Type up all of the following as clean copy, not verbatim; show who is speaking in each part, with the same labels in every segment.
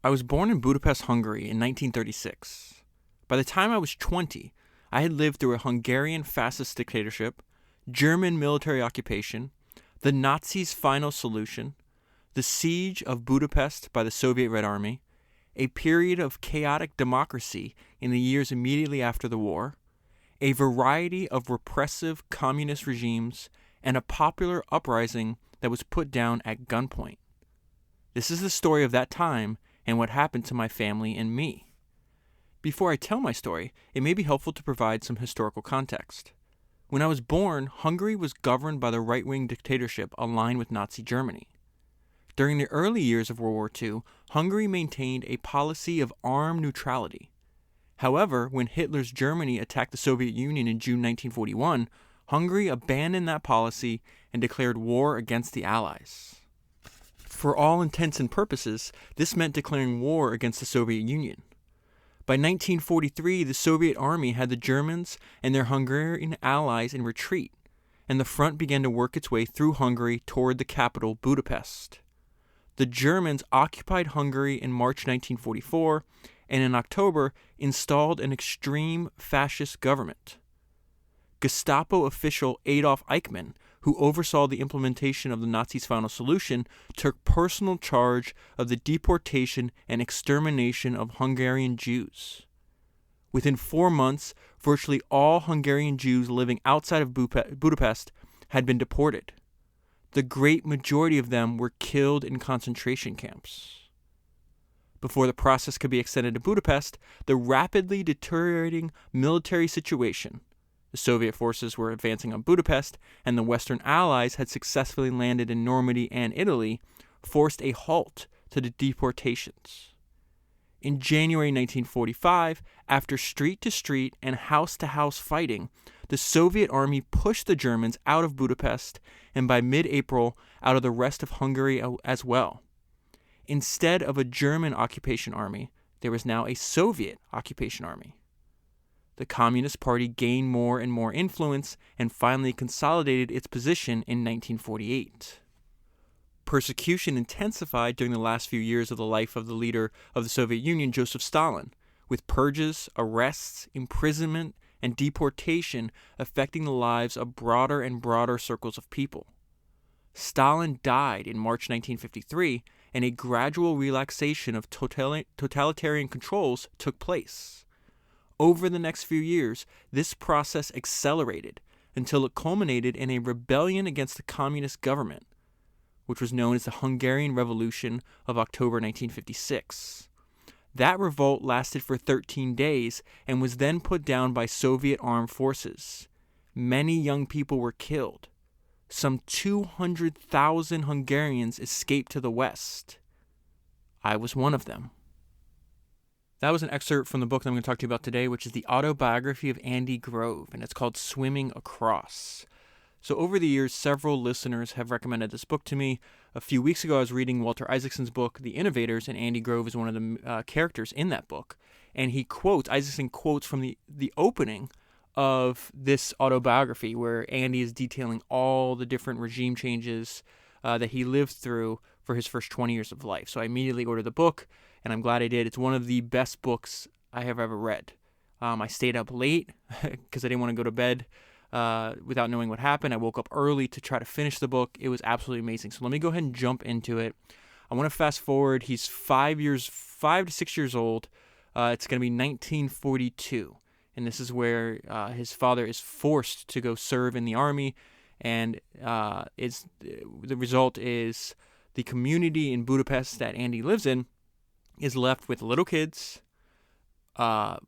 Speaker 1: I was born in Budapest, Hungary in 1936. By the time I was 20, I had lived through a Hungarian Fascist dictatorship, German military occupation, the Nazis' final solution, the siege of Budapest by the Soviet Red Army, a period of chaotic democracy in the years immediately after the war, a variety of repressive communist regimes, and a popular uprising that was put down at gunpoint. This is the story of that time and what happened to my family and me. Before I tell my story, it may be helpful to provide some historical context. When I was born, Hungary was governed by the right-wing dictatorship aligned with Nazi Germany. During the early years of World War II, Hungary maintained a policy of armed neutrality. However, when Hitler's Germany attacked the Soviet Union in June 1941, Hungary abandoned that policy and declared war against the Allies. For all intents and purposes, this meant declaring war against the Soviet Union. By 1943, the Soviet army had the Germans and their Hungarian allies in retreat, and the front began to work its way through Hungary toward the capital, Budapest. The Germans occupied Hungary in March 1944, and in October installed an extreme fascist government. Gestapo official Adolf Eichmann, who oversaw the implementation of the Nazis' final solution, took personal charge of the deportation and extermination of Hungarian Jews. Within 4 months, virtually all Hungarian Jews living outside of Budapest had been deported. The great majority of them were killed in concentration camps. Before the process could be extended to Budapest, the rapidly deteriorating military situation — the Soviet forces were advancing on Budapest, and the Western Allies had successfully landed in Normandy and Italy — forced a halt to the deportations. In January 1945, after street-to-street and house-to-house fighting, the Soviet army pushed the Germans out of Budapest, and by mid-April, out of the rest of Hungary as well. Instead of a German occupation army, there was now a Soviet occupation army. The Communist Party gained more and more influence and finally consolidated its position in 1948. Persecution intensified during the last few years of the life of the leader of the Soviet Union, Joseph Stalin, with purges, arrests, imprisonment, and deportation affecting the lives of broader and broader circles of people. Stalin died in March 1953, and a gradual relaxation of totalitarian controls took place. Over the next few years, this process accelerated until it culminated in a rebellion against the communist government, which was known as the Hungarian Revolution of October 1956. That revolt lasted for 13 days and was then put down by Soviet armed forces. Many young people were killed. Some 200,000 Hungarians escaped to the West. I was one of them. That was an excerpt from the book that I'm going to talk to you about today, which is the autobiography of Andy Grove, and it's called Swimming Across. So over the years, several listeners have recommended this book to me. A few weeks ago, I was reading Walter Isaacson's book, The Innovators, and Andy Grove is one of the characters in that book. And Isaacson quotes from the opening of this autobiography, where Andy is detailing all the different regime changes that he lived through for his first 20 years of life. So I immediately ordered the book, and I'm glad I did. It's one of the best books I have ever read. I stayed up late because I didn't want to go to bed without knowing what happened. I woke up early to try to finish the book. It was absolutely amazing. So let me go ahead and jump into it. I want to fast forward. He's 5 to 6 years old. It's going to be 1942. And this is where his father is forced to go serve in the army. And the result is the community in Budapest that Andy lives in is left with little kids, the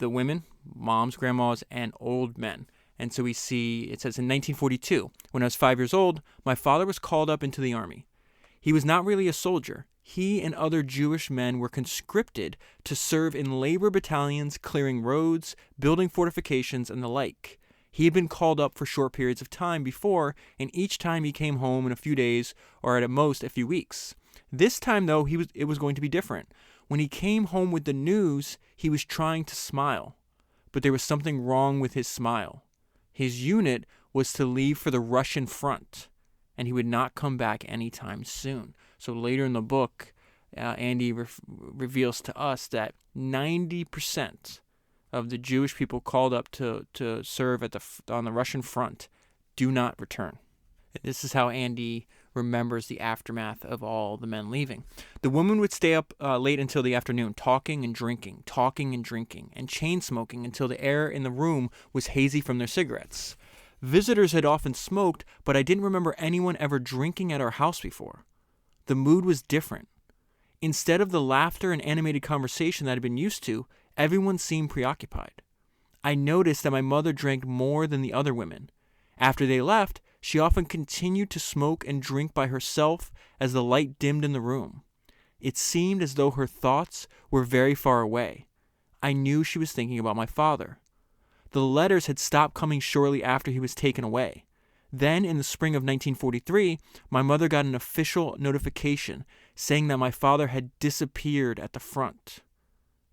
Speaker 1: women, moms, grandmas, and old men. And so we see, it says in 1942, when I was 5 years old, my father was called up into the army. He was not really a soldier. He and other Jewish men were conscripted to serve in labor battalions, clearing roads, building fortifications, and the like. He had been called up for short periods of time before, and each time he came home in a few days, or at most a few weeks. This time, though, it was going to be different. When he came home with the news, he was trying to smile, but there was something wrong with his smile. His unit was to leave for the Russian front, and he would not come back anytime soon. So later in the book, Andy reveals to us that 90% of the Jewish people called up to serve on the Russian front do not return. This is how Andy remembers the aftermath of all the men leaving. The women would stay up late until the afternoon, talking and drinking, and chain smoking until the air in the room was hazy from their cigarettes. Visitors had often smoked, but I didn't remember anyone ever drinking at our house before. The mood was different. Instead of the laughter and animated conversation that I'd been used to, everyone seemed preoccupied. I noticed that my mother drank more than the other women. After they left, she often continued to smoke and drink by herself as the light dimmed in the room. It seemed as though her thoughts were very far away. I knew she was thinking about my father. The letters had stopped coming shortly after he was taken away. Then, in the spring of 1943, my mother got an official notification saying that my father had disappeared at the front.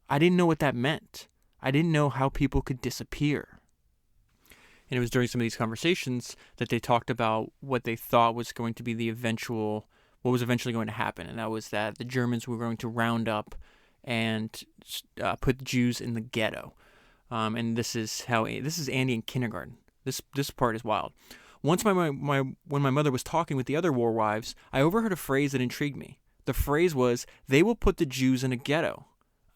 Speaker 1: I didn't know what that meant. I didn't know how people could disappear. And it was during some of these conversations that they talked about what they thought was going to be what was eventually going to happen. And that was that the Germans were going to round up and put the Jews in the ghetto. And this is Andy in kindergarten. This part is wild. Once when my mother was talking with the other war wives, I overheard a phrase that intrigued me. The phrase was, "They will put the Jews in a ghetto."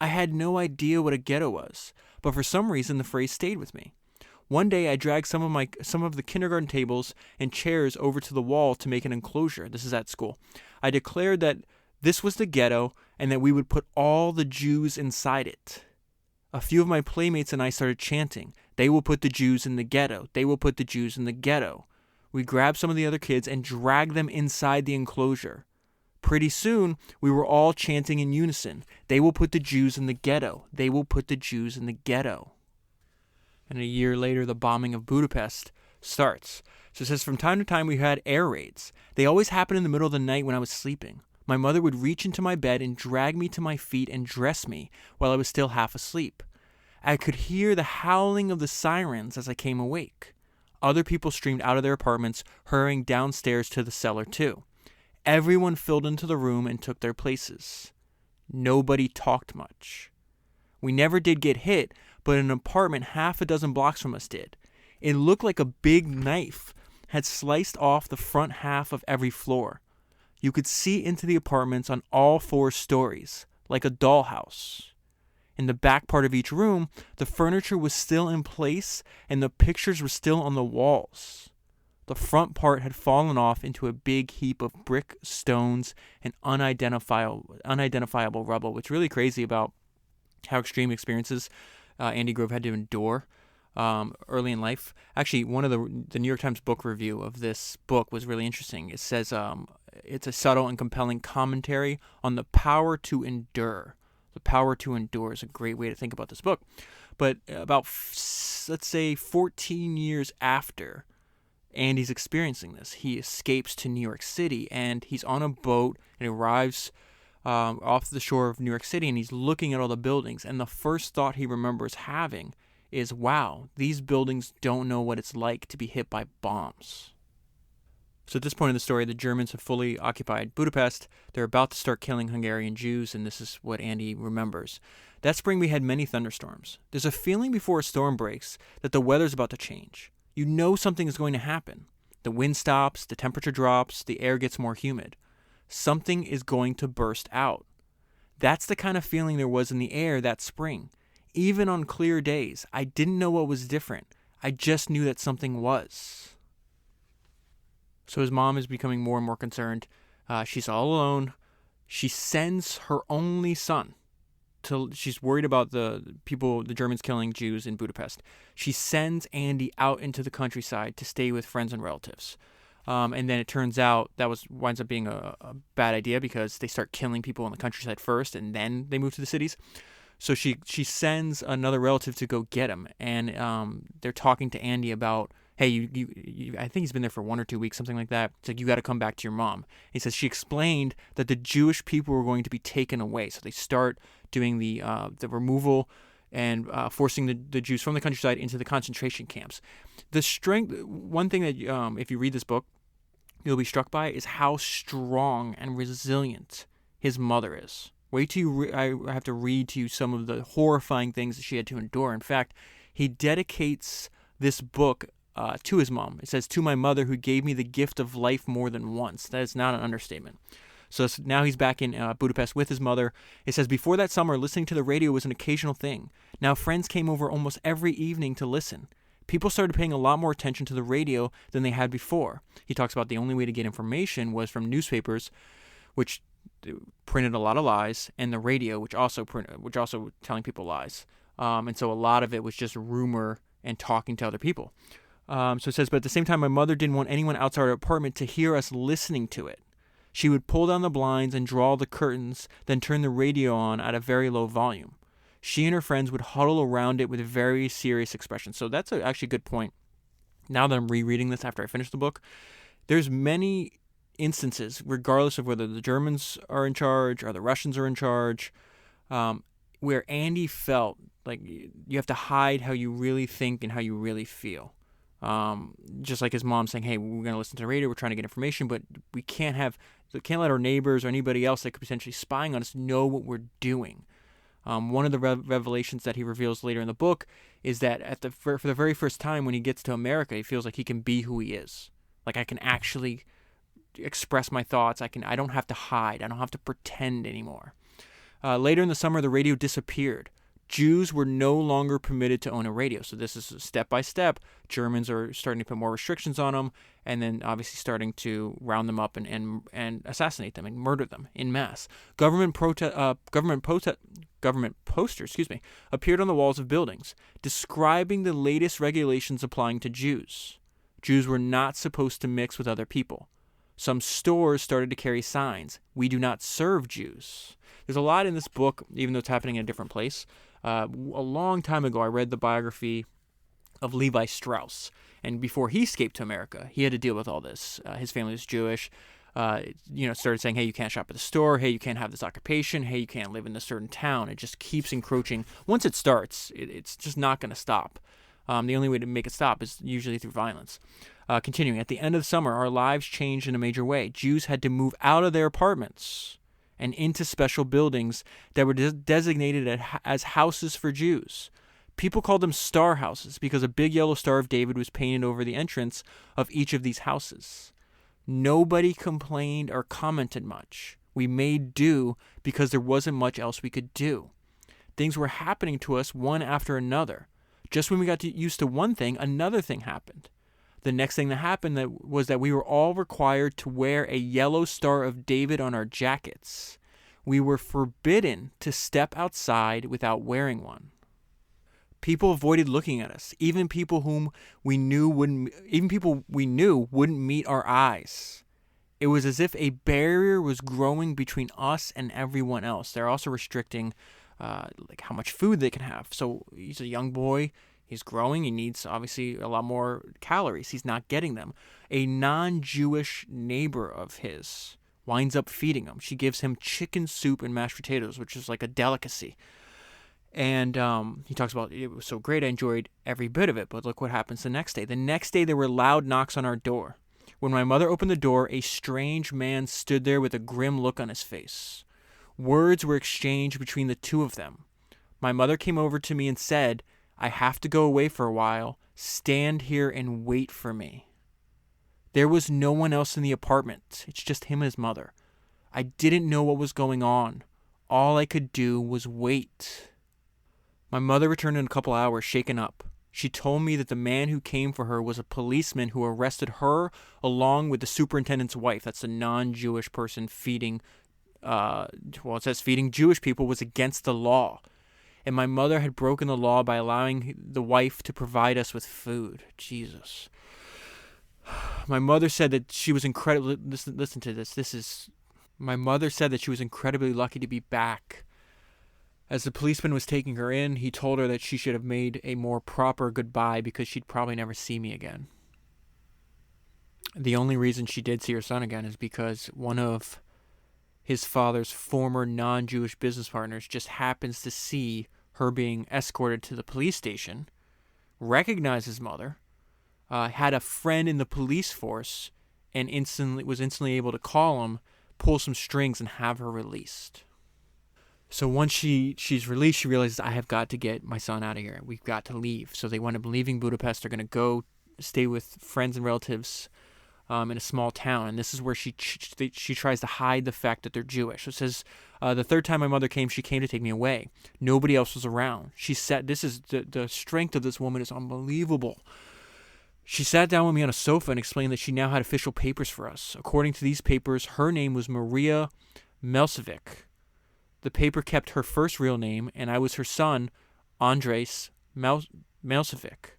Speaker 1: I had no idea what a ghetto was, but for some reason the phrase stayed with me. One day I dragged some of the kindergarten tables and chairs over to the wall to make an enclosure. This is at school. I declared that this was the ghetto and that we would put all the Jews inside it. A few of my playmates and I started chanting, "They will put the Jews in the ghetto. They will put the Jews in the ghetto." We grabbed some of the other kids and dragged them inside the enclosure. Pretty soon, we were all chanting in unison, "They will put the Jews in the ghetto. They will put the Jews in the ghetto." And a year later, the bombing of Budapest starts. So it says, from time to time, we had air raids. They always happened in the middle of the night when I was sleeping. My mother would reach into my bed and drag me to my feet and dress me while I was still half asleep. I could hear the howling of the sirens as I came awake. Other people streamed out of their apartments, hurrying downstairs to the cellar too. Everyone filled into the room and took their places. Nobody talked much. We never did get hit, but an apartment half a dozen blocks from us did. It looked like a big knife had sliced off the front half of every floor. You could see into the apartments on all 4 stories, like a dollhouse. In the back part of each room, the furniture was still in place and the pictures were still on the walls. The front part had fallen off into a big heap of brick, stones, and unidentifiable rubble. What's really crazy about how extreme experiences Andy Grove had to endure early in life. Actually, one of the New York Times book review of this book was really interesting. It says it's a subtle and compelling commentary on the power to endure. The power to endure is a great way to think about this book. But about, let's say, 14 years after Andy's experiencing this, he escapes to New York City, and he's on a boat and arrives off the shore of New York City, and he's looking at all the buildings, and the first thought he remembers having is, wow, these buildings don't know what it's like to be hit by bombs. So at this point in the story, the Germans have fully occupied Budapest. They're about to start killing Hungarian Jews, and this is what Andy remembers. That spring we had many thunderstorms. There's a feeling before a storm breaks that the weather's about to change. You know something is going to happen. The wind stops, the temperature drops, the air gets more humid. Something is going to burst out. That's the kind of feeling there was in the air that spring. Even on clear days, I didn't know what was different. I just knew that something was. So his mom is becoming more and more concerned. She's all alone. She sends her only son. She's worried about the Germans killing Jews in Budapest. She sends Andy out into the countryside to stay with friends and relatives. And then it turns out that winds up being a bad idea because they start killing people in the countryside first and then they move to the cities. So she sends another relative to go get him. And they're talking to Andy about, hey, you I think he's been there for 1 or 2 weeks, something like that. It's like, you got to come back to your mom. He says she explained that the Jewish people were going to be taken away. So they start doing the removal and forcing the Jews from the countryside into the concentration camps. One thing that if you read this book, you'll be struck by is how strong and resilient his mother is. Wait till I have to read to you some of the horrifying things that she had to endure. In fact, he dedicates this book to his mom. It says, "To my mother who gave me the gift of life more than once." That is not an understatement. So now he's back in Budapest with his mother. It says, "Before that summer, listening to the radio was an occasional thing. Now friends came over almost every evening to listen. People started paying a lot more attention to the radio than they had before." He talks about the only way to get information was from newspapers, which printed a lot of lies, and the radio, which also telling people lies. And so a lot of it was just rumor and talking to other people. So it says, "But at the same time, my mother didn't want anyone outside our apartment to hear us listening to it. She would pull down the blinds and draw the curtains, then turn the radio on at a very low volume. She and her friends would huddle around it with very serious expressions." So that's actually a good point. Now that I'm rereading this after I finished the book, there's many instances, regardless of whether the Germans are in charge or the Russians are in charge, where Andy felt like you have to hide how you really think and how you really feel. Just like his mom saying, "Hey, we're going to listen to the radio, we're trying to get information, but we can't let our neighbors or anybody else that could potentially spying on us know what we're doing." One of the revelations that he reveals later in the book is that for the very first time when he gets to America, he feels like he can be who he is. Like, I can actually express my thoughts. I don't have to hide. I don't have to pretend anymore. Later in the summer, the radio disappeared. Jews were no longer permitted to own a radio. So this is step by step. Germans are starting to put more restrictions on them, and then obviously starting to round them up and assassinate them and murder them in mass. Government posters, appeared on the walls of buildings, describing the latest regulations applying to Jews. Jews were not supposed to mix with other people. Some stores started to carry signs, "We do not serve Jews." There's a lot in this book, even though it's happening in a different place. A long time ago, I read the biography of Levi Strauss, and before he escaped to America, he had to deal with all this. His family was Jewish. Started saying, "Hey, you can't shop at the store. Hey, you can't have this occupation. Hey, you can't live in this certain town." It just keeps encroaching. Once it starts, it's just not going to stop. The only way to make it stop is usually through violence. Continuing, at the end of the summer, our lives changed in a major way. Jews had to move out of their apartments and into special buildings that were designated as houses for Jews. People called them star houses because a big yellow Star of David was painted over the entrance of each of these houses. Nobody complained or commented much. We made do because there wasn't much else we could do. Things were happening to us one after another. Just when we got used to one thing, another thing happened. The next thing that happened was that we were all required to wear a yellow Star of David on our jackets. We were forbidden to step outside without wearing one. People avoided looking at us, even people we knew wouldn't meet our eyes. It was as if a barrier was growing between us and everyone else. They're also restricting how much food they can have. So he's a young boy. He's growing. He needs, obviously, a lot more calories. He's not getting them. A non-Jewish neighbor of his winds up feeding him. She gives him chicken soup and mashed potatoes, which is like a delicacy. And he talks about, "It was so great. I enjoyed every bit of it." But look what happens the next day. The next day, there were loud knocks on our door. When my mother opened the door, a strange man stood there with a grim look on his face. Words were exchanged between the two of them. My mother came over to me and said, "I have to go away for a while. Stand here and wait for me." There was no one else in the apartment. It's just him and his mother. I didn't know what was going on. All I could do was wait. My mother returned in a couple hours, shaken up. She told me that the man who came for her was a policeman who arrested her along with the superintendent's wife. That's a non-Jewish person feeding, it says feeding Jewish people was against the law. And my mother had broken the law by allowing the wife to provide us with food. Jesus. My mother said that she was incredibly, listen to this. My mother said that she was incredibly lucky to be back. As the policeman was taking her in, he told her that she should have made a more proper goodbye because she'd probably never see me again. The only reason she did see her son again is because one of his father's former non-Jewish business partners just happens to see her being escorted to the police station, recognized his mother, had a friend in the police force, and was instantly able to call him, pull some strings and have her released. So once she's released, she realizes, I have got to get my son out of here. We've got to leave. So they wind up leaving Budapest. They're going to go stay with friends and relatives in a small town. And this is where she tries to hide the fact that they're Jewish. It says, the third time my mother came, she came to take me away. Nobody else was around. She said, this is the strength of this woman is unbelievable. She sat down with me on a sofa and explained that she now had official papers for us. According to these papers, her name was Maria Melsevic. The paper kept her first real name, and I was her son, Andres Melsevic.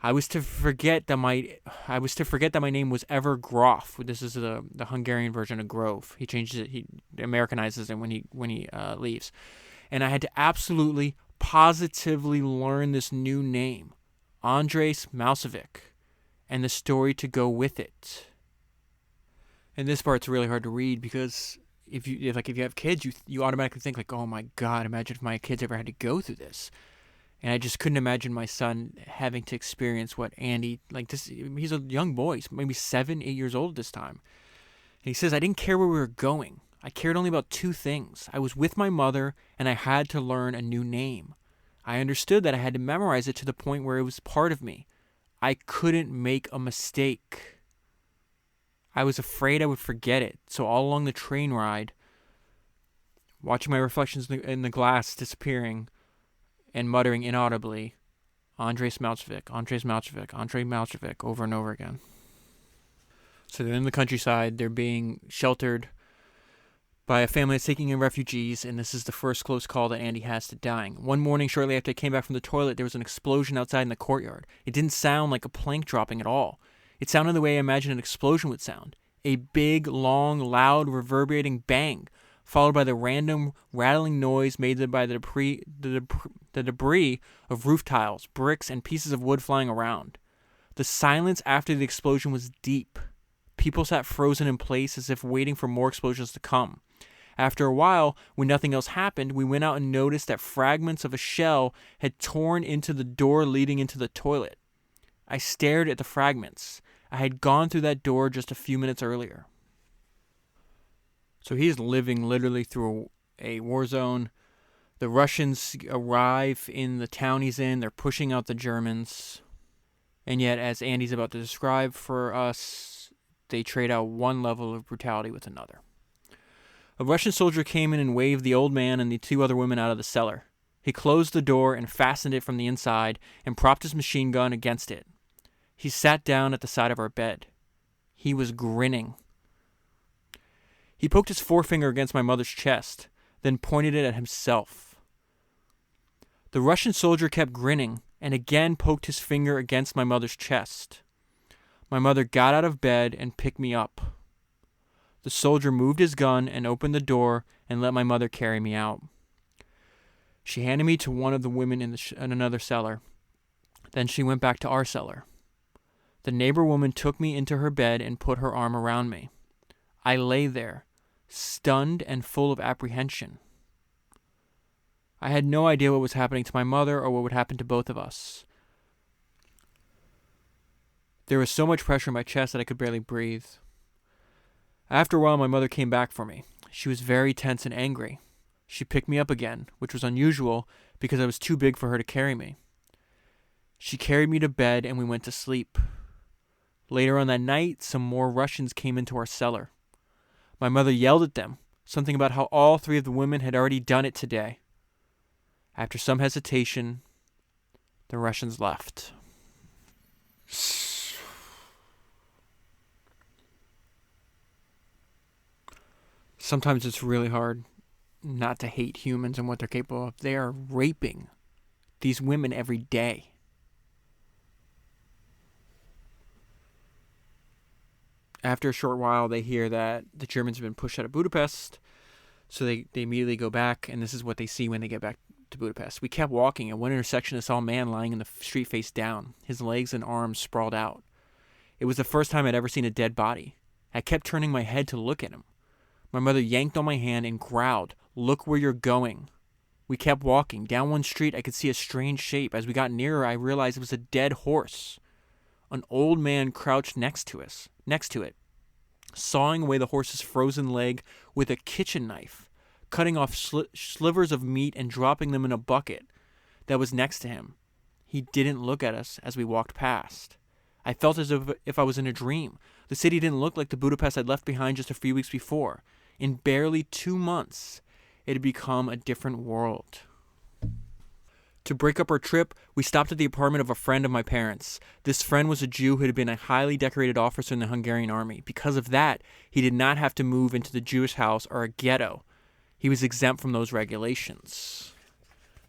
Speaker 1: I was to forget that my name was ever Grof. This is the Hungarian version of Grove. He changes it. He Americanizes it when he leaves. And I had to absolutely, positively learn this new name, Andres Melsevic, and the story to go with it. And this part's really hard to read because if you have kids, you automatically think like, oh my God, imagine if my kids ever had to go through this. And I just couldn't imagine my son having to experience what Andy, like this, he's a young boy, he's maybe 7, 8 years old at this time. And he says, I didn't care where we were going. I cared only about 2 things. I was with my mother and I had to learn a new name. I understood that I had to memorize it to the point where it was part of me. I couldn't make a mistake. I was afraid I would forget it. So all along the train ride, watching my reflections in the glass disappearing and muttering inaudibly, Andres Melsevic, Andres Melsevic, Andrei Melsevic, over and over again. So they're in the countryside. They're being sheltered by a family that's taking in refugees, and this is the first close call that Andy has to dying. One morning, shortly after I came back from the toilet, there was an explosion outside in the courtyard. It didn't sound like a plank dropping at all. It sounded the way I imagined an explosion would sound. A big, long, loud, reverberating bang, followed by the random, rattling noise made by the debris of roof tiles, bricks, and pieces of wood flying around. The silence after the explosion was deep. People sat frozen in place as if waiting for more explosions to come. After a while, when nothing else happened, we went out and noticed that fragments of a shell had torn into the door leading into the toilet. I stared at the fragments. I had gone through that door just a few minutes earlier. So he's living literally through a war zone. The Russians arrive in the town he's in. They're pushing out the Germans. And yet, as Andy's about to describe for us, they trade out one level of brutality with another. A Russian soldier came in and waved the old man and the 2 other women out of the cellar. He closed the door and fastened it from the inside and propped his machine gun against it. He sat down at the side of our bed. He was grinning. He poked his forefinger against my mother's chest, then pointed it at himself. The Russian soldier kept grinning and again poked his finger against my mother's chest. My mother got out of bed and picked me up. The soldier moved his gun and opened the door and let my mother carry me out. She handed me to one of the women in another cellar. Then she went back to our cellar. The neighbor woman took me into her bed and put her arm around me. I lay there, stunned and full of apprehension. I had no idea what was happening to my mother or what would happen to both of us. There was so much pressure in my chest that I could barely breathe. After a while, my mother came back for me. She was very tense and angry. She picked me up again, which was unusual because I was too big for her to carry me. She carried me to bed and we went to sleep. Later on that night, some more Russians came into our cellar. My mother yelled at them, something about how all 3 of the women had already done it today. After some hesitation, the Russians left. Sometimes it's really hard not to hate humans and what they're capable of. They are raping these women every day. After a short while, they hear that the Germans have been pushed out of Budapest, so they immediately go back, and this is what they see when they get back to Budapest. We kept walking. At one intersection, I saw a man lying in the street face down, his legs and arms sprawled out. It was the first time I'd ever seen a dead body. I kept turning my head to look at him. My mother yanked on my hand and growled, "Look where you're going." We kept walking. Down one street, I could see a strange shape. As we got nearer, I realized it was a dead horse. An old man crouched next to it. sawing away the horse's frozen leg with a kitchen knife, cutting off slivers of meat and dropping them in a bucket that was next to him. He didn't look at us as we walked past. I felt as if I was in a dream. The city didn't look like the Budapest I'd left behind just a few weeks before. In barely 2 months, it had become a different world. To break up our trip, we stopped at the apartment of a friend of my parents. This friend was a Jew who had been a highly decorated officer in the Hungarian army. Because of that, he did not have to move into the Jewish house or a ghetto. He was exempt from those regulations.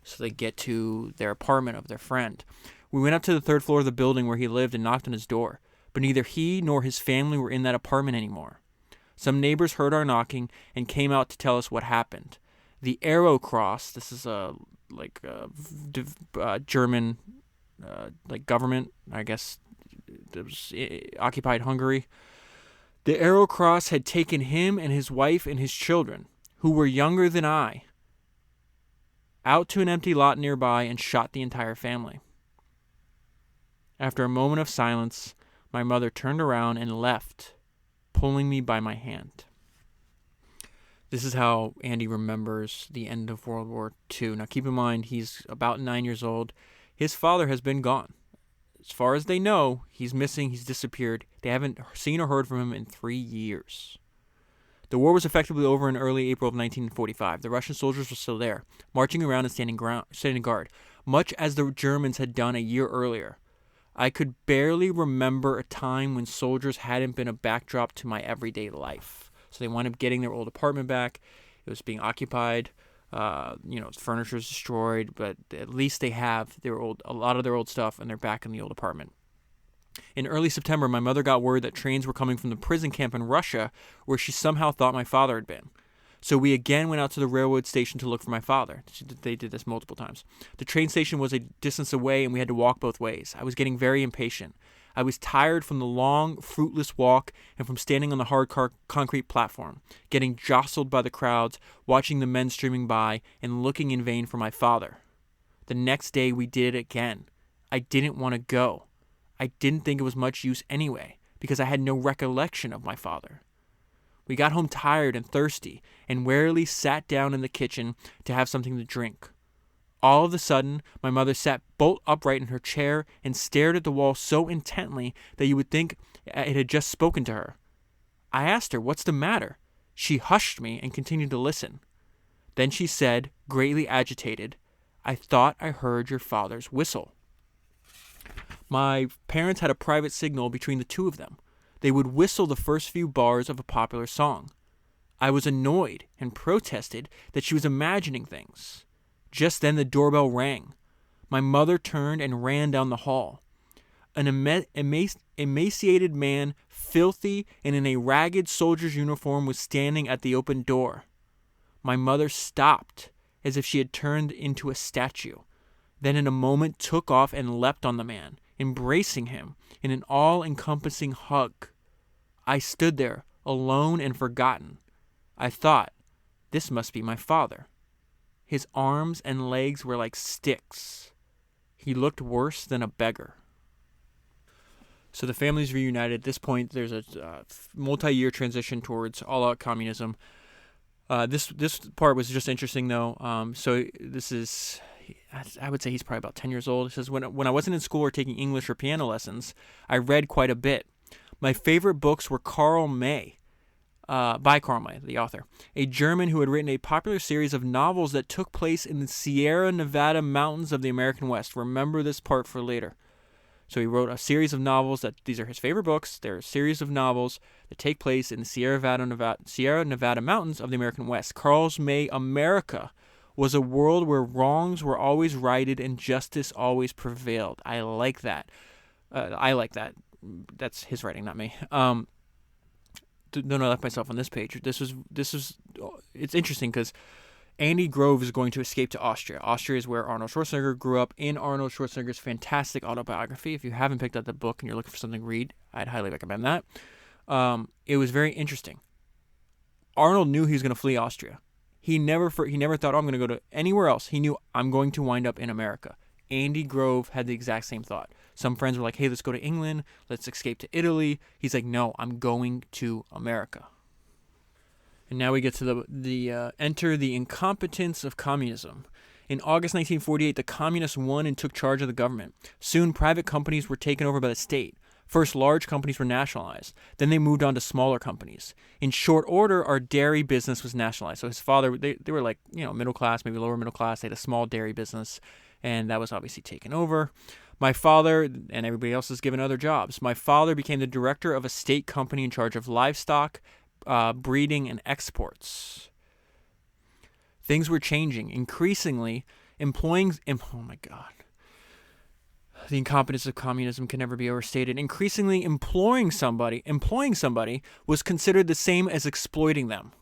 Speaker 1: So they get to their apartment of their friend. We went up to the 3rd floor of the building where he lived and knocked on his door, but neither he nor his family were in that apartment anymore. Some neighbors heard our knocking and came out to tell us what happened. The Arrow Cross, this is a German government, I guess it was occupied Hungary. The Arrow Cross had taken him and his wife and his children, who were younger than I, out to an empty lot nearby and shot the entire family. After a moment of silence, my mother turned around and left, pulling me by my hand. This is how Andy remembers the end of World War II. Now keep in mind, he's about 9 years old. His father has been gone. As far as they know, he's missing, he's disappeared. They haven't seen or heard from him in 3 years. The war was effectively over in early April of 1945. The Russian soldiers were still there, marching around and standing guard, much as the Germans had done a year earlier. I could barely remember a time when soldiers hadn't been a backdrop to my everyday life. So they wound up getting their old apartment back. It was being occupied. Furniture was destroyed, but at least they have a lot of their old stuff, and they're back in the old apartment. In early September, my mother got word that trains were coming from the prison camp in Russia, where she somehow thought my father had been. So we again went out to the railroad station to look for my father. They did this multiple times. The train station was a distance away, and we had to walk both ways. I was getting very impatient. I was tired from the long, fruitless walk and from standing on the hard concrete platform, getting jostled by the crowds, watching the men streaming by, and looking in vain for my father. The next day, we did it again. I didn't want to go. I didn't think it was much use anyway, because I had no recollection of my father. We got home tired and thirsty, and wearily sat down in the kitchen to have something to drink. All of a sudden, my mother sat bolt upright in her chair and stared at the wall so intently that you would think it had just spoken to her. I asked her, "What's the matter?" She hushed me and continued to listen. Then she said, greatly agitated, "I thought I heard your father's whistle." My parents had a private signal between the two of them. They would whistle the first few bars of a popular song. I was annoyed and protested that she was imagining things. Just then the doorbell rang. My mother turned and ran down the hall. An emaciated man, filthy and in a ragged soldier's uniform, was standing at the open door. My mother stopped as if she had turned into a statue, then in a moment took off and leapt on the man, embracing him in an all-encompassing hug. I stood there, alone and forgotten. I thought, this must be my father. His arms and legs were like sticks. He looked worse than a beggar. So the family's reunited. At this point, there's a multi-year transition towards all-out communism. This part was just interesting, though. So this is, I would say he's probably about 10 years old. He says, when I wasn't in school or taking English or piano lessons, I read quite a bit. My favorite books were by Karl May, the author, a German who had written a popular series of novels that took place in the Sierra Nevada mountains of the American West. Remember this part for later. So he wrote a series of novels these are his favorite books. They're a series of novels that take place in the Sierra Nevada mountains of the American West. Karl May America was a world where wrongs were always righted and justice always prevailed. I like that. That's his writing, not me. I left myself on this page. It's interesting because Andy Grove is going to escape to Austria. Austria is where Arnold Schwarzenegger grew up. In Arnold Schwarzenegger's fantastic autobiography, if you haven't picked up the book and you're looking for something to read, I'd highly recommend that. It was very interesting. Arnold knew he was going to flee Austria. He never thought, I'm going to go to anywhere else. He knew, I'm going to wind up in America. Andy Grove had the exact same thought. Some friends were like, hey, let's go to England. Let's escape to Italy. He's like, no, I'm going to America. And now we get to the enter the incompetence of communism. In August 1948, the communists won and took charge of the government. Soon, private companies were taken over by the state. First, large companies were nationalized. Then they moved on to smaller companies. In short order, our dairy business was nationalized. So his father, they were like, middle class, maybe lower middle class. They had a small dairy business, and that was obviously taken over. My father and everybody else is given other jobs. My father became the director of a state company in charge of livestock, breeding, and exports. Things were changing. Increasingly, oh my God. The incompetence of communism can never be overstated. Increasingly, employing somebody was considered the same as exploiting them.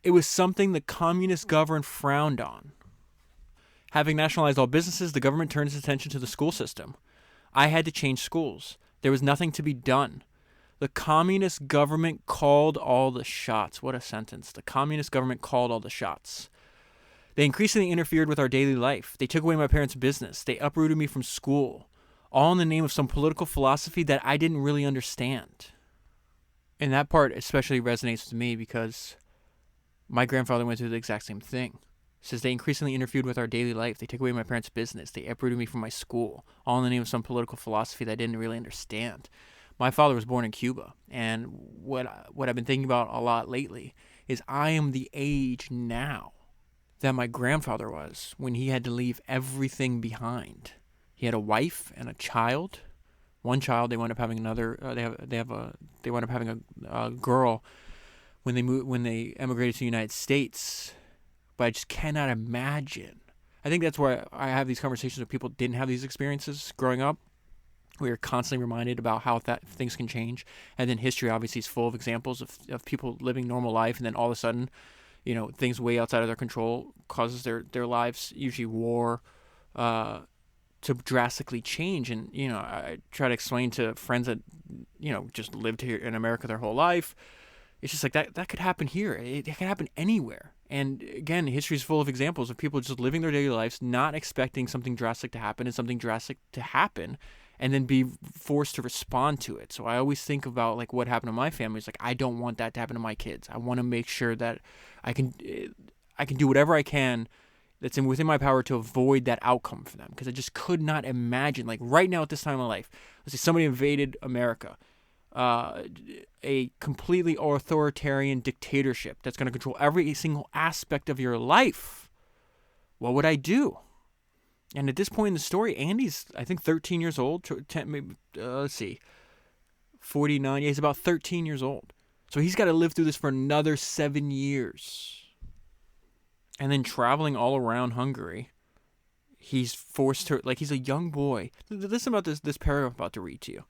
Speaker 1: It was something the communist government frowned on. Having nationalized all businesses, the government turned its attention to the school system. I had to change schools. There was nothing to be done. The communist government called all the shots. What a sentence. The communist government called all the shots. They increasingly interfered with our daily life. They took away my parents' business. They uprooted me from school, all in the name of some political philosophy that I didn't really understand. And that part especially resonates with me because my grandfather went through the exact same thing. It says they increasingly interfered with our daily life. They took away my parents' business. They uprooted me from my school, all in the name of some political philosophy that I didn't really understand. My father was born in Cuba, and what I've been thinking about a lot lately is I am the age now that my grandfather was when he had to leave everything behind. He had a wife and a child. One child, they wound up having another. They wound up having a girl when they emigrated to the United States. But I just cannot imagine. I think that's why I have these conversations with people who didn't have these experiences growing up. We are constantly reminded about how things can change, and then history obviously is full of examples of people living normal life, and then all of a sudden, things way outside of their control causes their lives, usually war, to drastically change. And, I try to explain to friends that, just lived here in America their whole life. It's just like that could happen here. It could happen anywhere. And again, history is full of examples of people just living their daily lives, not expecting something drastic to happen, and something drastic to happen, and then be forced to respond to it. So I always think about like what happened to my family. It's like, I don't want that to happen to my kids. I want to make sure that I can do whatever I can that's within my power to avoid that outcome for them. Because I just could not imagine, like right now at this time of life, let's say somebody invaded America, a completely authoritarian dictatorship that's going to control every single aspect of your life. What would I do? And at this point in the story, Andy's, I think, 13 years old. Let's see, 49. Yeah, he's about 13 years old. So he's got to live through this for another 7 years. And then traveling all around Hungary, he's forced to, like, he's a young boy. Listen about this paragraph I'm about to read to you.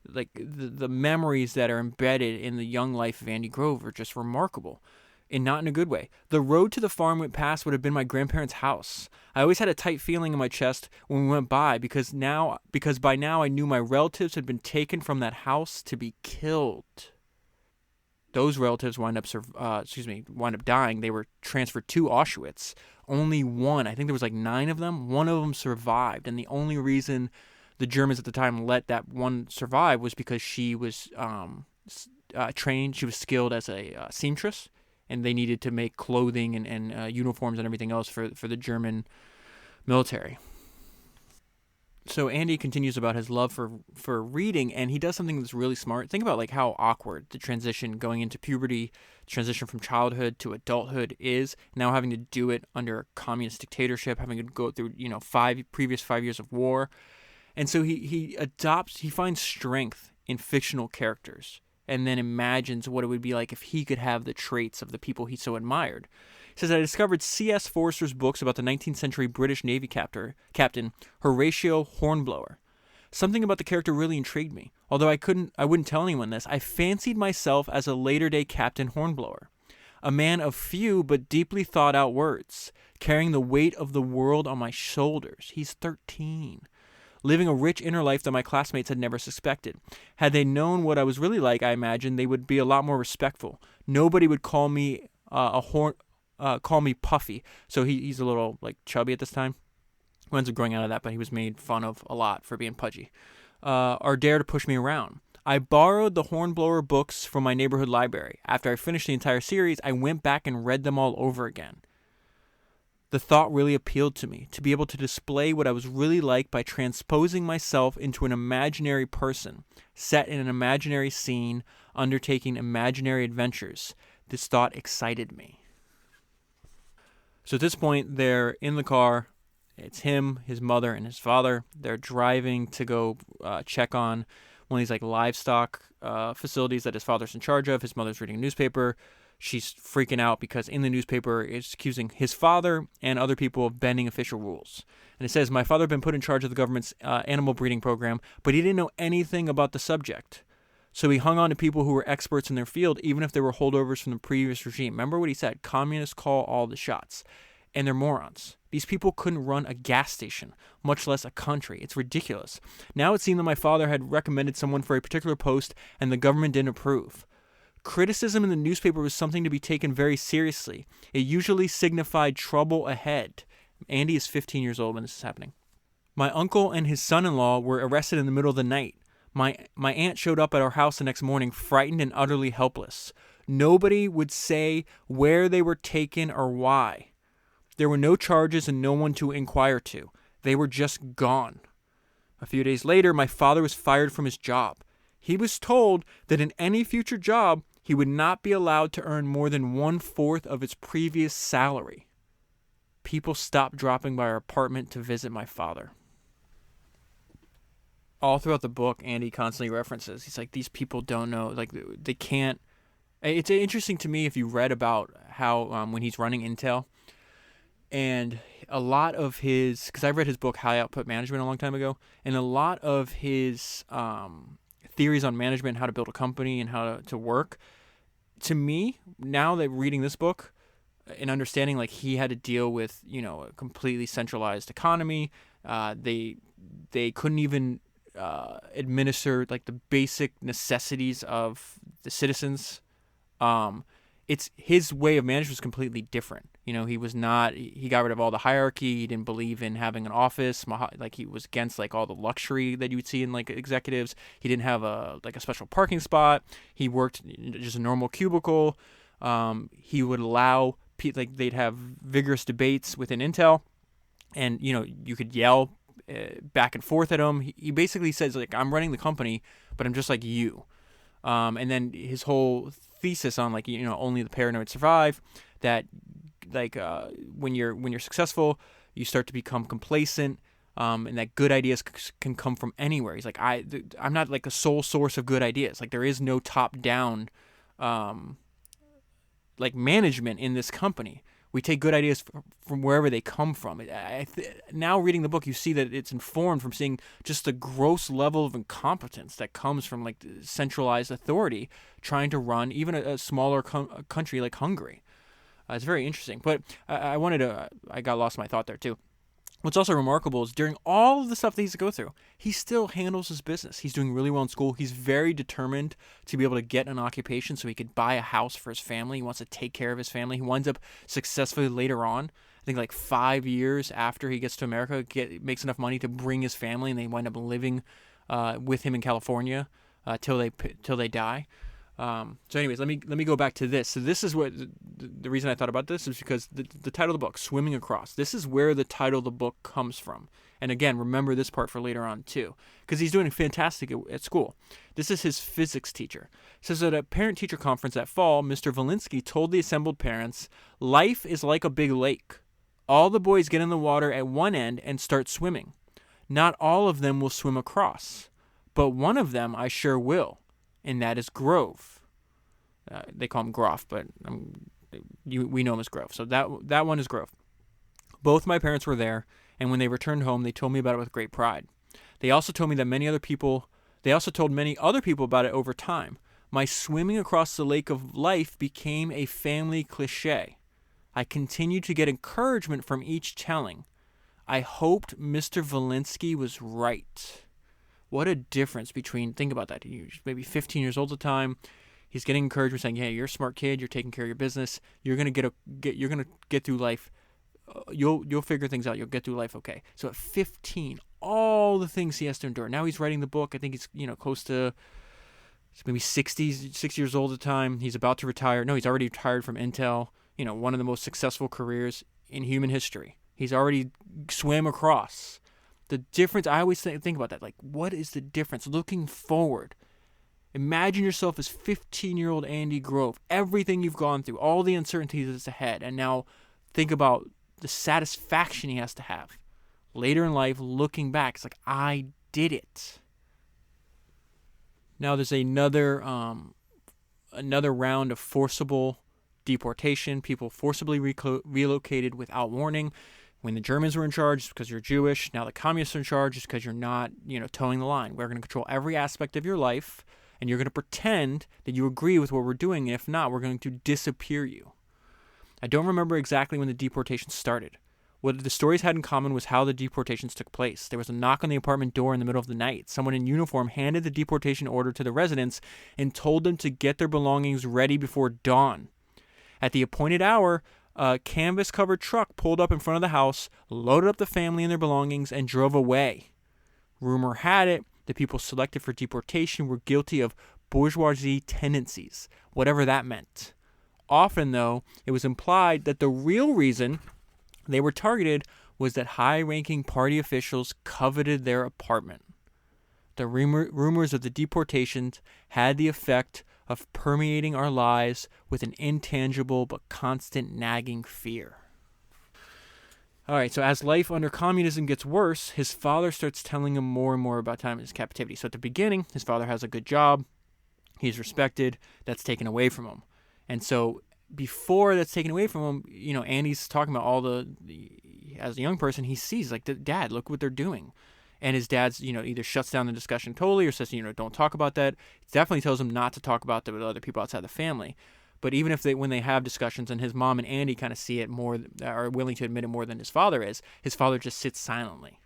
Speaker 1: Like, the memories that are embedded in the young life of Andy Grove are just remarkable. And not in a good way. The road to the farm went past would have been my grandparents' house. I always had a tight feeling in my chest when we went by because by now I knew my relatives had been taken from that house to be killed. Those relatives wind up dying. They were transferred to Auschwitz. Only one, I think there was like 9 of them. One of them survived, and the only reason the Germans at the time let that one survive was because she was trained. She was skilled as a seamstress. And they needed to make clothing and uniforms and everything else for the German military. So Andy continues about his love for reading, and he does something that's really smart. Think about like how awkward the transition going into puberty, transition from childhood to adulthood is. Now having to do it under a communist dictatorship, having to go through 5 years of war, and so he finds strength in fictional characters. And then imagines what it would be like if he could have the traits of the people he so admired. He says, I discovered C.S. Forster's books about the 19th century British Navy captain Horatio Hornblower. Something about the character really intrigued me. Although I wouldn't tell anyone this, I fancied myself as a later-day Captain Hornblower. A man of few but deeply thought-out words, carrying the weight of the world on my shoulders. He's 13. Living a rich inner life that my classmates had never suspected. Had they known what I was really like, I imagine they would be a lot more respectful. Nobody would call me call me Puffy. So he's a little like chubby at this time. who ends up growing out of that, but he was made fun of a lot for being pudgy, or dare to push me around. I borrowed the Hornblower books from my neighborhood library. After I finished the entire series, I went back and read them all over again. The thought really appealed to me, to be able to display what I was really like by transposing myself into an imaginary person, set in an imaginary scene, undertaking imaginary adventures. This thought excited me. So at this point, they're in the car. It's him, his mother, and his father. They're driving to go check on one of these like livestock facilities that his father's in charge of. His mother's reading a newspaper. She's freaking out because in the newspaper it's accusing his father and other people of bending official rules. And it says, my father had been put in charge of the government's animal breeding program, but he didn't know anything about the subject. So he hung on to people who were experts in their field, even if they were holdovers from the previous regime. Remember what he said, communists call all the shots. And they're morons. These people couldn't run a gas station, much less a country. It's ridiculous. Now it seemed that my father had recommended someone for a particular post and the government didn't approve. Criticism in the newspaper was something to be taken very seriously. It usually signified trouble ahead. Andy is 15 years old when this is happening. My uncle and his son-in-law were arrested in the middle of the night. My aunt showed up at our house the next morning, frightened and utterly helpless. Nobody would say where they were taken or why. There were no charges and no one to inquire to. They were just gone. A few days later, my father was fired from his job. He was told that in any future job, he would not be allowed to earn more than 1/4 of his previous salary. People stopped dropping by our apartment to visit my father. All throughout the book, Andy constantly references, he's like, these people don't know, like, they can't. It's interesting to me if you read about how when he's running Intel, and a lot of his, because I read his book, High Output Management, a long time ago, and a lot of his theories on management, how to build a company and how to work, to me, now that reading this book and understanding like he had to deal with, a completely centralized economy, they couldn't even administer like the basic necessities of the citizens. It's his way of management was completely different. He got rid of all the hierarchy. He didn't believe in having an office. Like he was against like all the luxury that you would see in like executives. He didn't have a special parking spot. He worked just a normal cubicle. He would allow they'd have vigorous debates within Intel, and you could yell back and forth at him. He basically says like, I'm running the company, but I'm just like you. And then his whole thesis on like only the paranoid survive, that like when you're successful you start to become complacent, and that good ideas can come from anywhere. He's like, I'm not like the sole source of good ideas. Like there is no top down like management in this company. We take good ideas from wherever they come from. Now reading the book, you see that it's informed from seeing just the gross level of incompetence that comes from like centralized authority trying to run even a smaller country like Hungary. It's very interesting. But I got lost in my thought there too. What's also remarkable is during all of the stuff that he's to go through, he still handles his business. He's doing really well in school. He's very determined to be able to get an occupation so he could buy a house for his family. He wants to take care of his family. He winds up successfully later on, I think like 5 years after he gets to America, makes enough money to bring his family, and they wind up living with him in California till they die. So anyways, let me go back to this. So this is what the reason I thought about this is because the title of the book, Swimming Across, this is where the title of the book comes from. And again, remember this part for later on too, because he's doing fantastic at school. This is his physics teacher. It says at a parent-teacher conference that fall, Mr. Valinsky told the assembled parents, life is like a big lake. All the boys get in the water at one end and start swimming. Not all of them will swim across, but one of them I sure will. And that is Grove. They call him Groff, but we know him as Grove. So that one is Grove. Both my parents were there, and when they returned home, they told me about it with great pride. They also told many other people about it over time. My swimming across the lake of life became a family cliche. I continued to get encouragement from each telling. I hoped Mr. Valinsky was right. What a difference between, think about that, you're maybe 15 years old at the time. He's getting encouragement saying, hey, you're a smart kid, you're taking care of your business, you're going to get through life you'll figure things out. You'll get through life okay. So at 15, all the things he has to endure. Now he's writing the book. I think he's close to maybe 6 years old at the time. He's about to retire. No, he's already retired from Intel. One of the most successful careers in human history. He's already swam across. The difference, I always think about that. Like, what is the difference? Looking forward. Imagine yourself as 15-year-old Andy Grove. Everything you've gone through, all the uncertainties that's ahead. And now think about the satisfaction he has to have. Later in life, looking back, it's like, I did it. Now there's another round of forcible deportation. People forcibly relocated without warning. When the Germans were in charge, it's because you're Jewish. Now the communists are in charge, it's because you're not, towing the line. We're going to control every aspect of your life, and you're going to pretend that you agree with what we're doing. And if not, we're going to disappear you. I don't remember exactly when the deportation started. What the stories had in common was how the deportations took place. There was a knock on the apartment door in the middle of the night. Someone in uniform handed the deportation order to the residents and told them to get their belongings ready before dawn. At the appointed hour, a canvas-covered truck pulled up in front of the house, loaded up the family and their belongings, and drove away. Rumor had it the people selected for deportation were guilty of bourgeoisie tendencies, whatever that meant. Often, though, it was implied that the real reason they were targeted was that high-ranking party officials coveted their apartment. The rumors of the deportations had the effect of permeating our lives with an intangible but constant nagging fear. All right, so as life under communism gets worse, his father starts telling him more and more about time in his captivity. So at the beginning, his father has a good job. He's respected. That's taken away from him. And so before that's taken away from him, Andy's talking about all the as a young person, he sees, like, Dad, look what they're doing. And his dad's, either shuts down the discussion totally or says, don't talk about that. He definitely tells him not to talk about that with other people outside the family. But even if when they have discussions and his mom and Andy kind of see it more, are willing to admit it more than his father is, his father just sits silently.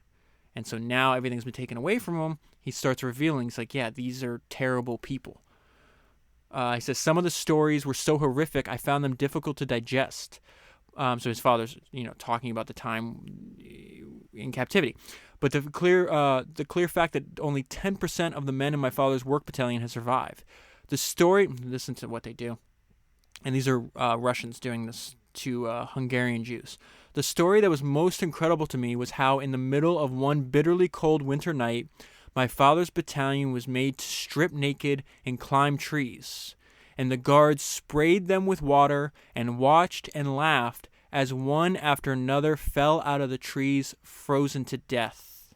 Speaker 1: And so now everything's been taken away from him. He starts revealing, he's like, yeah, these are terrible people. He says, some of the stories were so horrific, I found them difficult to digest. So his father's, talking about the time in captivity. But the clear fact that only 10% of the men in my father's work battalion has survived. The story, listen to what they do. And these are Russians doing this to Hungarian Jews. The story that was most incredible to me was how in the middle of one bitterly cold winter night, my father's battalion was made to strip naked and climb trees. And the guards sprayed them with water and watched and laughed as one after another fell out of the trees frozen to death.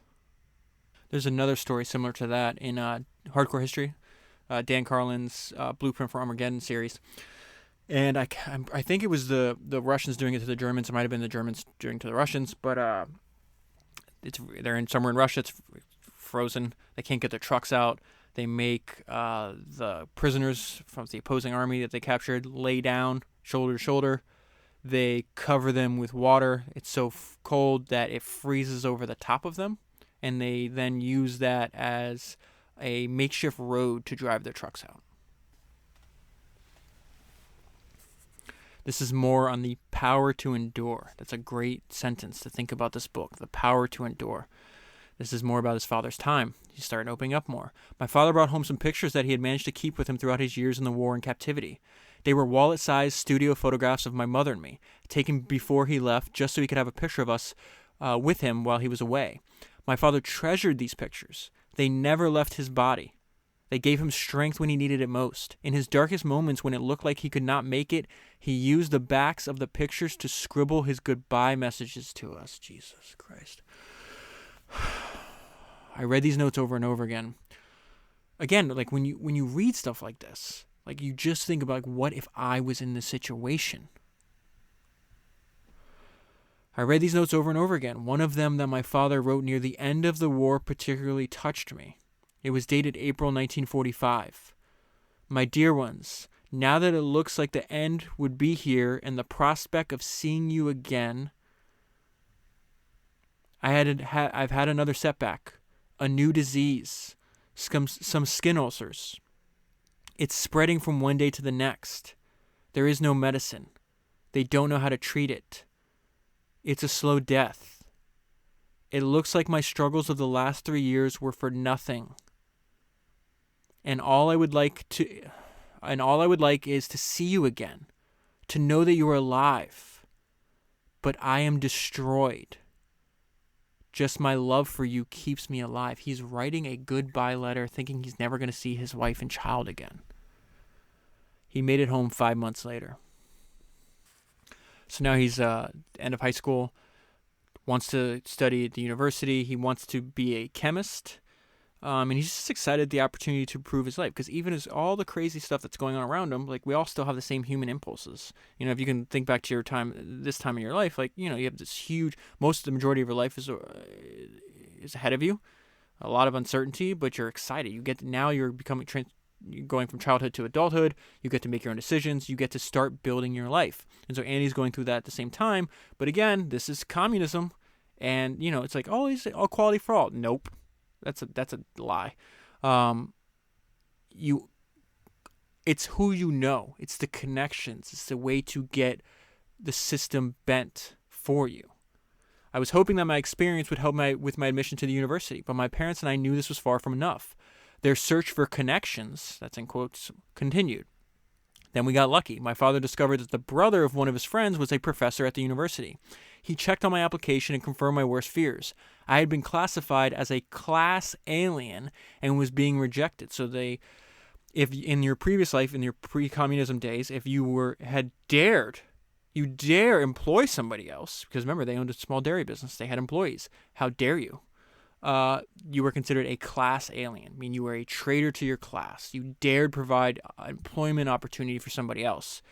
Speaker 1: There's another story similar to that in Hardcore History, Dan Carlin's Blueprint for Armageddon series. And I think it was the Russians doing it to the Germans. It might have been the Germans doing it to the Russians, but they're somewhere in Russia. It's frozen. They can't get their trucks out. They make the prisoners from the opposing army that they captured lay down shoulder to shoulder. They cover them with water. It's so cold that it freezes over the top of them, and they then use that as a makeshift road to drive their trucks out. This is more on the power to endure. That's a great sentence to think about this book, the power to endure. This is more about his father's time. He's starting opening up more. My father brought home some pictures that he had managed to keep with him throughout his years in the war and captivity. They were wallet-sized studio photographs of my mother and me, taken before he left just so he could have a picture of us with him while he was away. My father treasured these pictures. They never left his body. They gave him strength when he needed it most. In his darkest moments when it looked like he could not make it, he used the backs of the pictures to scribble his goodbye messages to us. Jesus Christ. I read these notes over and over again. Again, like when you read stuff like this, like you just think about, like, what if I was in this situation? I read these notes over and over again. One of them that my father wrote near the end of the war particularly touched me. It was dated April 1945. My dear ones, now that it looks like the end would be here and the prospect of seeing you again, I've had another setback, a new disease, some skin ulcers. It's spreading from one day to the next. There is no medicine. They don't know how to treat it. It's a slow death. It looks like my struggles of the last 3 years were for nothing. And all I would like is to see you again, to know that you are alive. But I am destroyed. Just my love for you keeps me alive. He's writing a goodbye letter, thinking he's never going to see his wife and child again. He made it home 5 months later. So now he's end of high school, wants to study at the university. He wants to be a chemist. And he's just excited the opportunity to improve his life, because even as all the crazy stuff that's going on around him, like, we all still have the same human impulses. You know, if you can think back to this time in your life, like, you know, you have this huge, the majority of your life is ahead of you, a lot of uncertainty, but you're excited. You're going from childhood to adulthood. You get to make your own decisions. You get to start building your life. And so Andy's going through that at the same time. But again, this is communism, and you know, it's like, oh, he's all equality for all. Nope. That's a lie. It's who you know. It's the connections. It's the way to get the system bent for you. I was hoping that my experience would help with my admission to the university, but my parents and I knew this was far from enough. Their search for connections, that's in quotes, continued. Then we got lucky. My father discovered that the brother of one of his friends was a professor at the university. He checked on my application and confirmed my worst fears. I had been classified as a class alien and was being rejected. So if in your previous life, in your pre-communism days, if you dare employ somebody else, because remember, they owned a small dairy business, they had employees. How dare you? You were considered a class alien, meaning you were a traitor to your class. You dared provide employment opportunity for somebody else.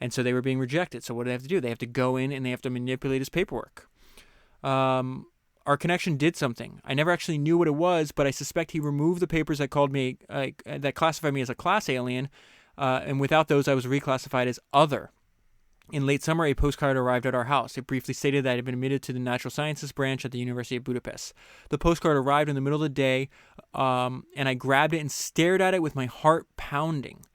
Speaker 1: And so they were being rejected. So what do they have to do? They have to go in and they have to manipulate his paperwork. Our connection did something. I never actually knew what it was, but I suspect he removed the papers that that classified me as a class alien. And without those, I was reclassified as other. In late summer, a postcard arrived at our house. It briefly stated that I had been admitted to the Natural Sciences branch at the University of Budapest. The postcard arrived in the middle of the day, and I grabbed it and stared at it with my heart pounding.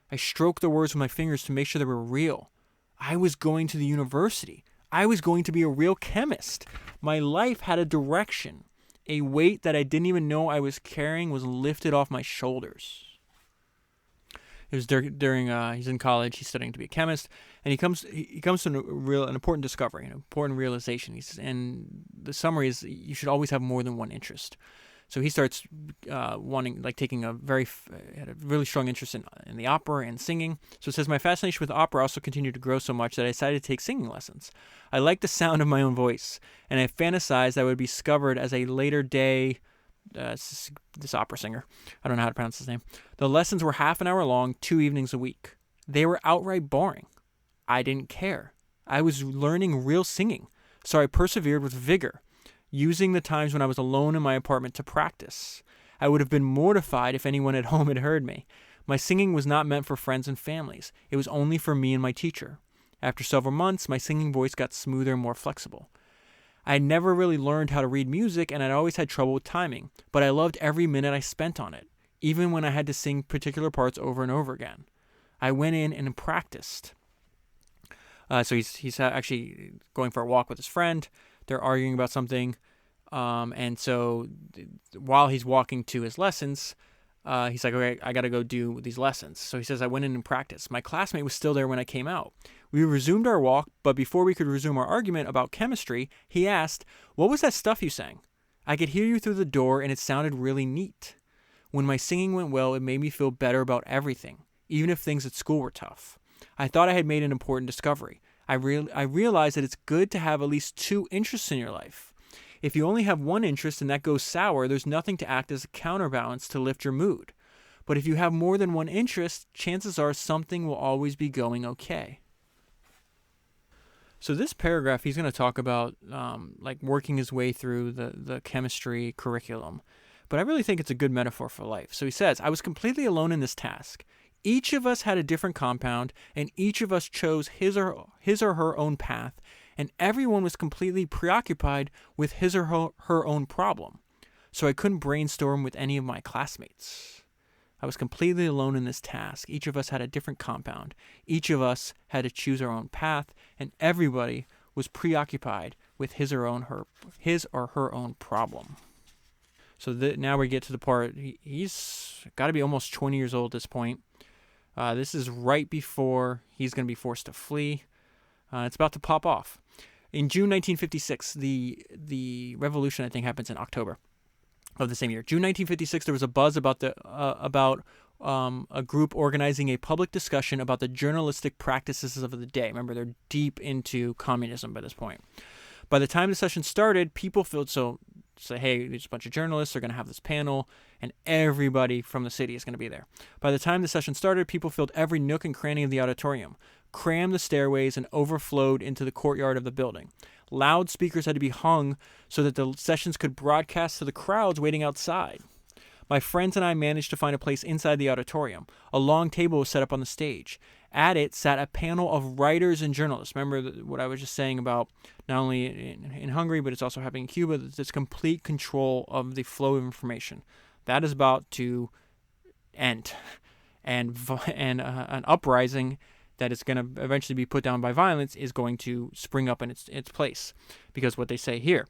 Speaker 1: I stroked the words with my fingers to make sure they were real. I was going to the university. I was going to be a real chemist. My life had a direction. A weight that I didn't even know I was carrying was lifted off my shoulders. It was during he's in college. He's studying to be a chemist, and he comes to an important discovery, an important realization. And the summary is, you should always have more than one interest. So he starts taking had a really strong interest in the opera and singing. So it says, my fascination with opera also continued to grow so much that I decided to take singing lessons. I liked the sound of my own voice, and I fantasized I would be discovered as a later day this opera singer. I don't know how to pronounce his name. The lessons were half an hour long, 2 evenings a week. They were outright boring. I didn't care. I was learning real singing, so I persevered with vigor, using the times when I was alone in my apartment to practice. I would have been mortified if anyone at home had heard me. My singing was not meant for friends and families. It was only for me and my teacher. After several months, my singing voice got smoother and more flexible. I had never really learned how to read music, and I'd always had trouble with timing, but I loved every minute I spent on it, even when I had to sing particular parts over and over again. I went in and practiced. So he's actually going for a walk with his friend. They're arguing about something, and so while he's walking to his lessons, he's like, okay, I got to go do these lessons. So he says, I went in and practiced. My classmate was still there when I came out. We resumed our walk, but before we could resume our argument about chemistry, he asked, what was that stuff you sang? I could hear you through the door, and it sounded really neat. When my singing went well, it made me feel better about everything, even if things at school were tough. I thought I had made an important discovery. I realized that it's good to have at least 2 interests in your life. If you only have one interest and that goes sour, there's nothing to act as a counterbalance to lift your mood. But if you have more than one interest, chances are something will always be going okay. So this paragraph, he's going to talk about working his way through the chemistry curriculum. But I really think it's a good metaphor for life. So he says, I was completely alone in this task. Each of us had a different compound, and each of us chose his or her own path, and everyone was completely preoccupied with his or her own problem. So I couldn't brainstorm with any of my classmates. I was completely alone in this task. Each of us had a different compound. Each of us had to choose our own path, and everybody was preoccupied with his or her own problem. So now we get to the part, he's got to be almost 20 years old at this point. This is right before he's going to be forced to flee. It's about to pop off. In June 1956, the revolution, I think, happens in October of the same year. June 1956, there was a buzz about a group organizing a public discussion about the journalistic practices of the day. Remember, they're deep into communism by this point. By the time the session started, people felt say, hey, there's a bunch of journalists, they're going to have this panel, and everybody from the city is going to be there. By the time the session started, people filled every nook and cranny of the auditorium, crammed the stairways, and overflowed into the courtyard of the building. Loudspeakers had to be hung so that the sessions could broadcast to the crowds waiting outside. My friends and I managed to find a place inside the auditorium. A long table was set up on the stage. At it sat a panel of writers and journalists. Remember what I was just saying about not only in Hungary, but it's also happening in Cuba, this complete control of the flow of information. That is about to end. And an uprising that is going to eventually be put down by violence is going to spring up in its place. Because what they say here.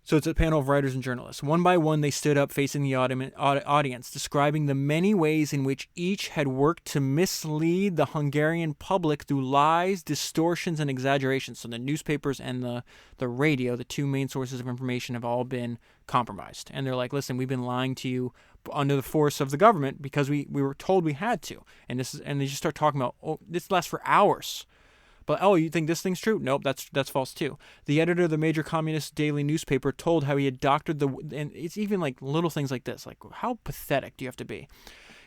Speaker 1: So it's a panel of writers and journalists. One by one, they stood up facing the audience, describing the many ways in which each had worked to mislead the Hungarian public through lies, distortions, and exaggerations. So the newspapers and the radio, the two main sources of information, have all been compromised. And they're like, listen, we've been lying to you under the force of the government because we were told we had to. And they just start talking about, oh, this lasts for hours. But, oh, you think this thing's true? Nope, that's false too. The editor of the major communist daily newspaper told how he had doctored and it's even like little things like this. Like, how pathetic do you have to be?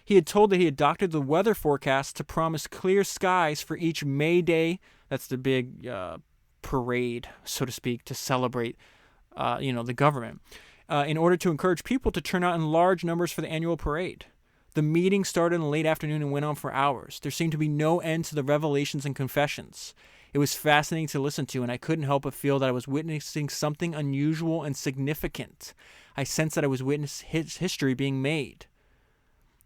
Speaker 1: He had told that he had doctored the weather forecast to promise clear skies for each May Day. That's the big parade, so to speak, to celebrate, the government, in order to encourage people to turn out in large numbers for the annual parade. The meeting started in the late afternoon and went on for hours. There seemed to be no end to the revelations and confessions. It was fascinating to listen to, and I couldn't help but feel that I was witnessing something unusual and significant. I sensed that I was witnessing history being made.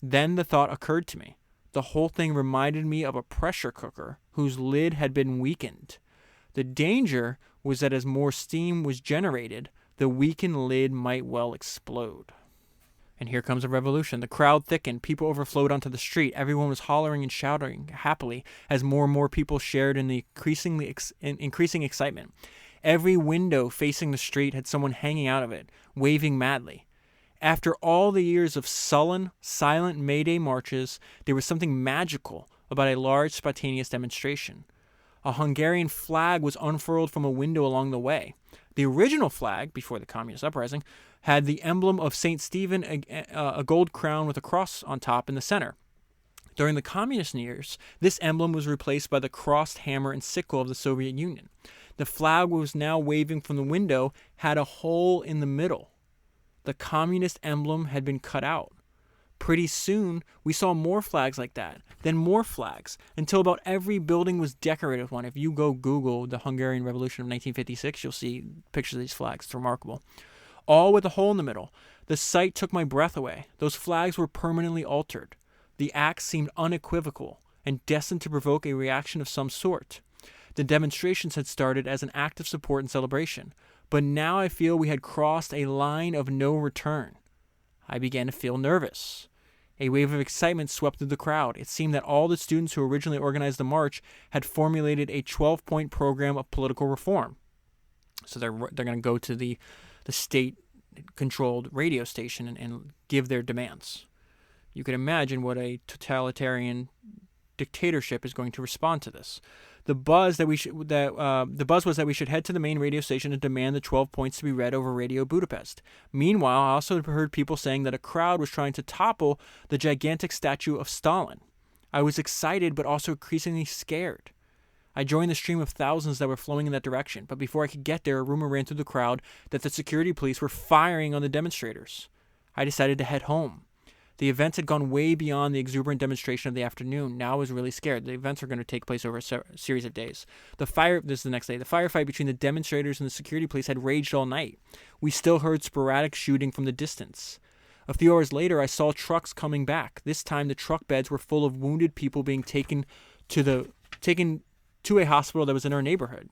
Speaker 1: Then the thought occurred to me. The whole thing reminded me of a pressure cooker whose lid had been weakened. The danger was that as more steam was generated, the weakened lid might well explode. And here comes a revolution. The crowd thickened. People overflowed onto the street. Everyone was hollering and shouting happily as more and more people shared in the increasing excitement. Every window facing the street had someone hanging out of it, waving madly. After all the years of sullen, silent May Day marches, there was something magical about a large, spontaneous demonstration. A Hungarian flag was unfurled from a window along the way. The original flag, before the communist uprising, had the emblem of St. Stephen, a gold crown with a cross on top in the center. During the communist years, this emblem was replaced by the crossed hammer and sickle of the Soviet Union. The flag was now waving from the window had a hole in the middle. The communist emblem had been cut out. Pretty soon, we saw more flags like that, then more flags, until about every building was decorated with one. If you go Google the Hungarian Revolution of 1956, you'll see pictures of these flags. It's remarkable. All with a hole in the middle. The sight took my breath away. Those flags were permanently altered. The act seemed unequivocal and destined to provoke a reaction of some sort. The demonstrations had started as an act of support and celebration, but now I feel we had crossed a line of no return. I began to feel nervous. A wave of excitement swept through the crowd. It seemed that all the students who originally organized the march had formulated a 12-point program of political reform. So they're going to go to the state-controlled radio station and give their demands. You can imagine what a totalitarian dictatorship is going to respond to this. The buzz was that we should head to the main radio station and demand the 12 points to be read over Radio Budapest. Meanwhile, I also heard people saying that a crowd was trying to topple the gigantic statue of Stalin. I was excited but also increasingly scared. I joined the stream of thousands that were flowing in that direction, but before I could get there, a rumor ran through the crowd that the security police were firing on the demonstrators. I decided to head home. The events had gone way beyond the exuberant demonstration of the afternoon. Now I was really scared. The events are going to take place over a series of days. This is the next day. The firefight between the demonstrators and the security police had raged all night. We still heard sporadic shooting from the distance. A few hours later, I saw trucks coming back. This time, the truck beds were full of wounded people being taken to a hospital that was in our neighborhood.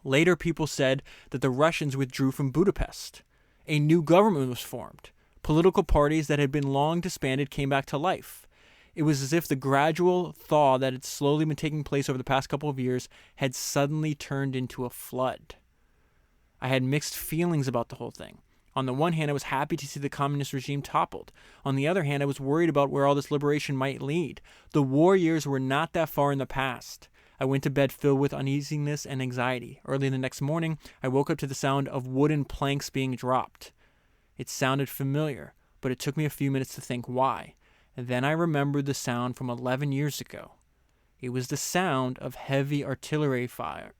Speaker 1: Later, people said that the Russians withdrew from Budapest. A new government was formed. Political parties that had been long disbanded came back to life. It was as if the gradual thaw that had slowly been taking place over the past couple of years had suddenly turned into a flood. I had mixed feelings about the whole thing. On the one hand, I was happy to see the communist regime toppled. On the other hand, I was worried about where all this liberation might lead. The war years were not that far in the past. I went to bed filled with uneasiness and anxiety. Early the next morning, I woke up to the sound of wooden planks being dropped. It sounded familiar, but it took me a few minutes to think why. And then I remembered the sound from 11 years ago. It was the sound of heavy artillery fire.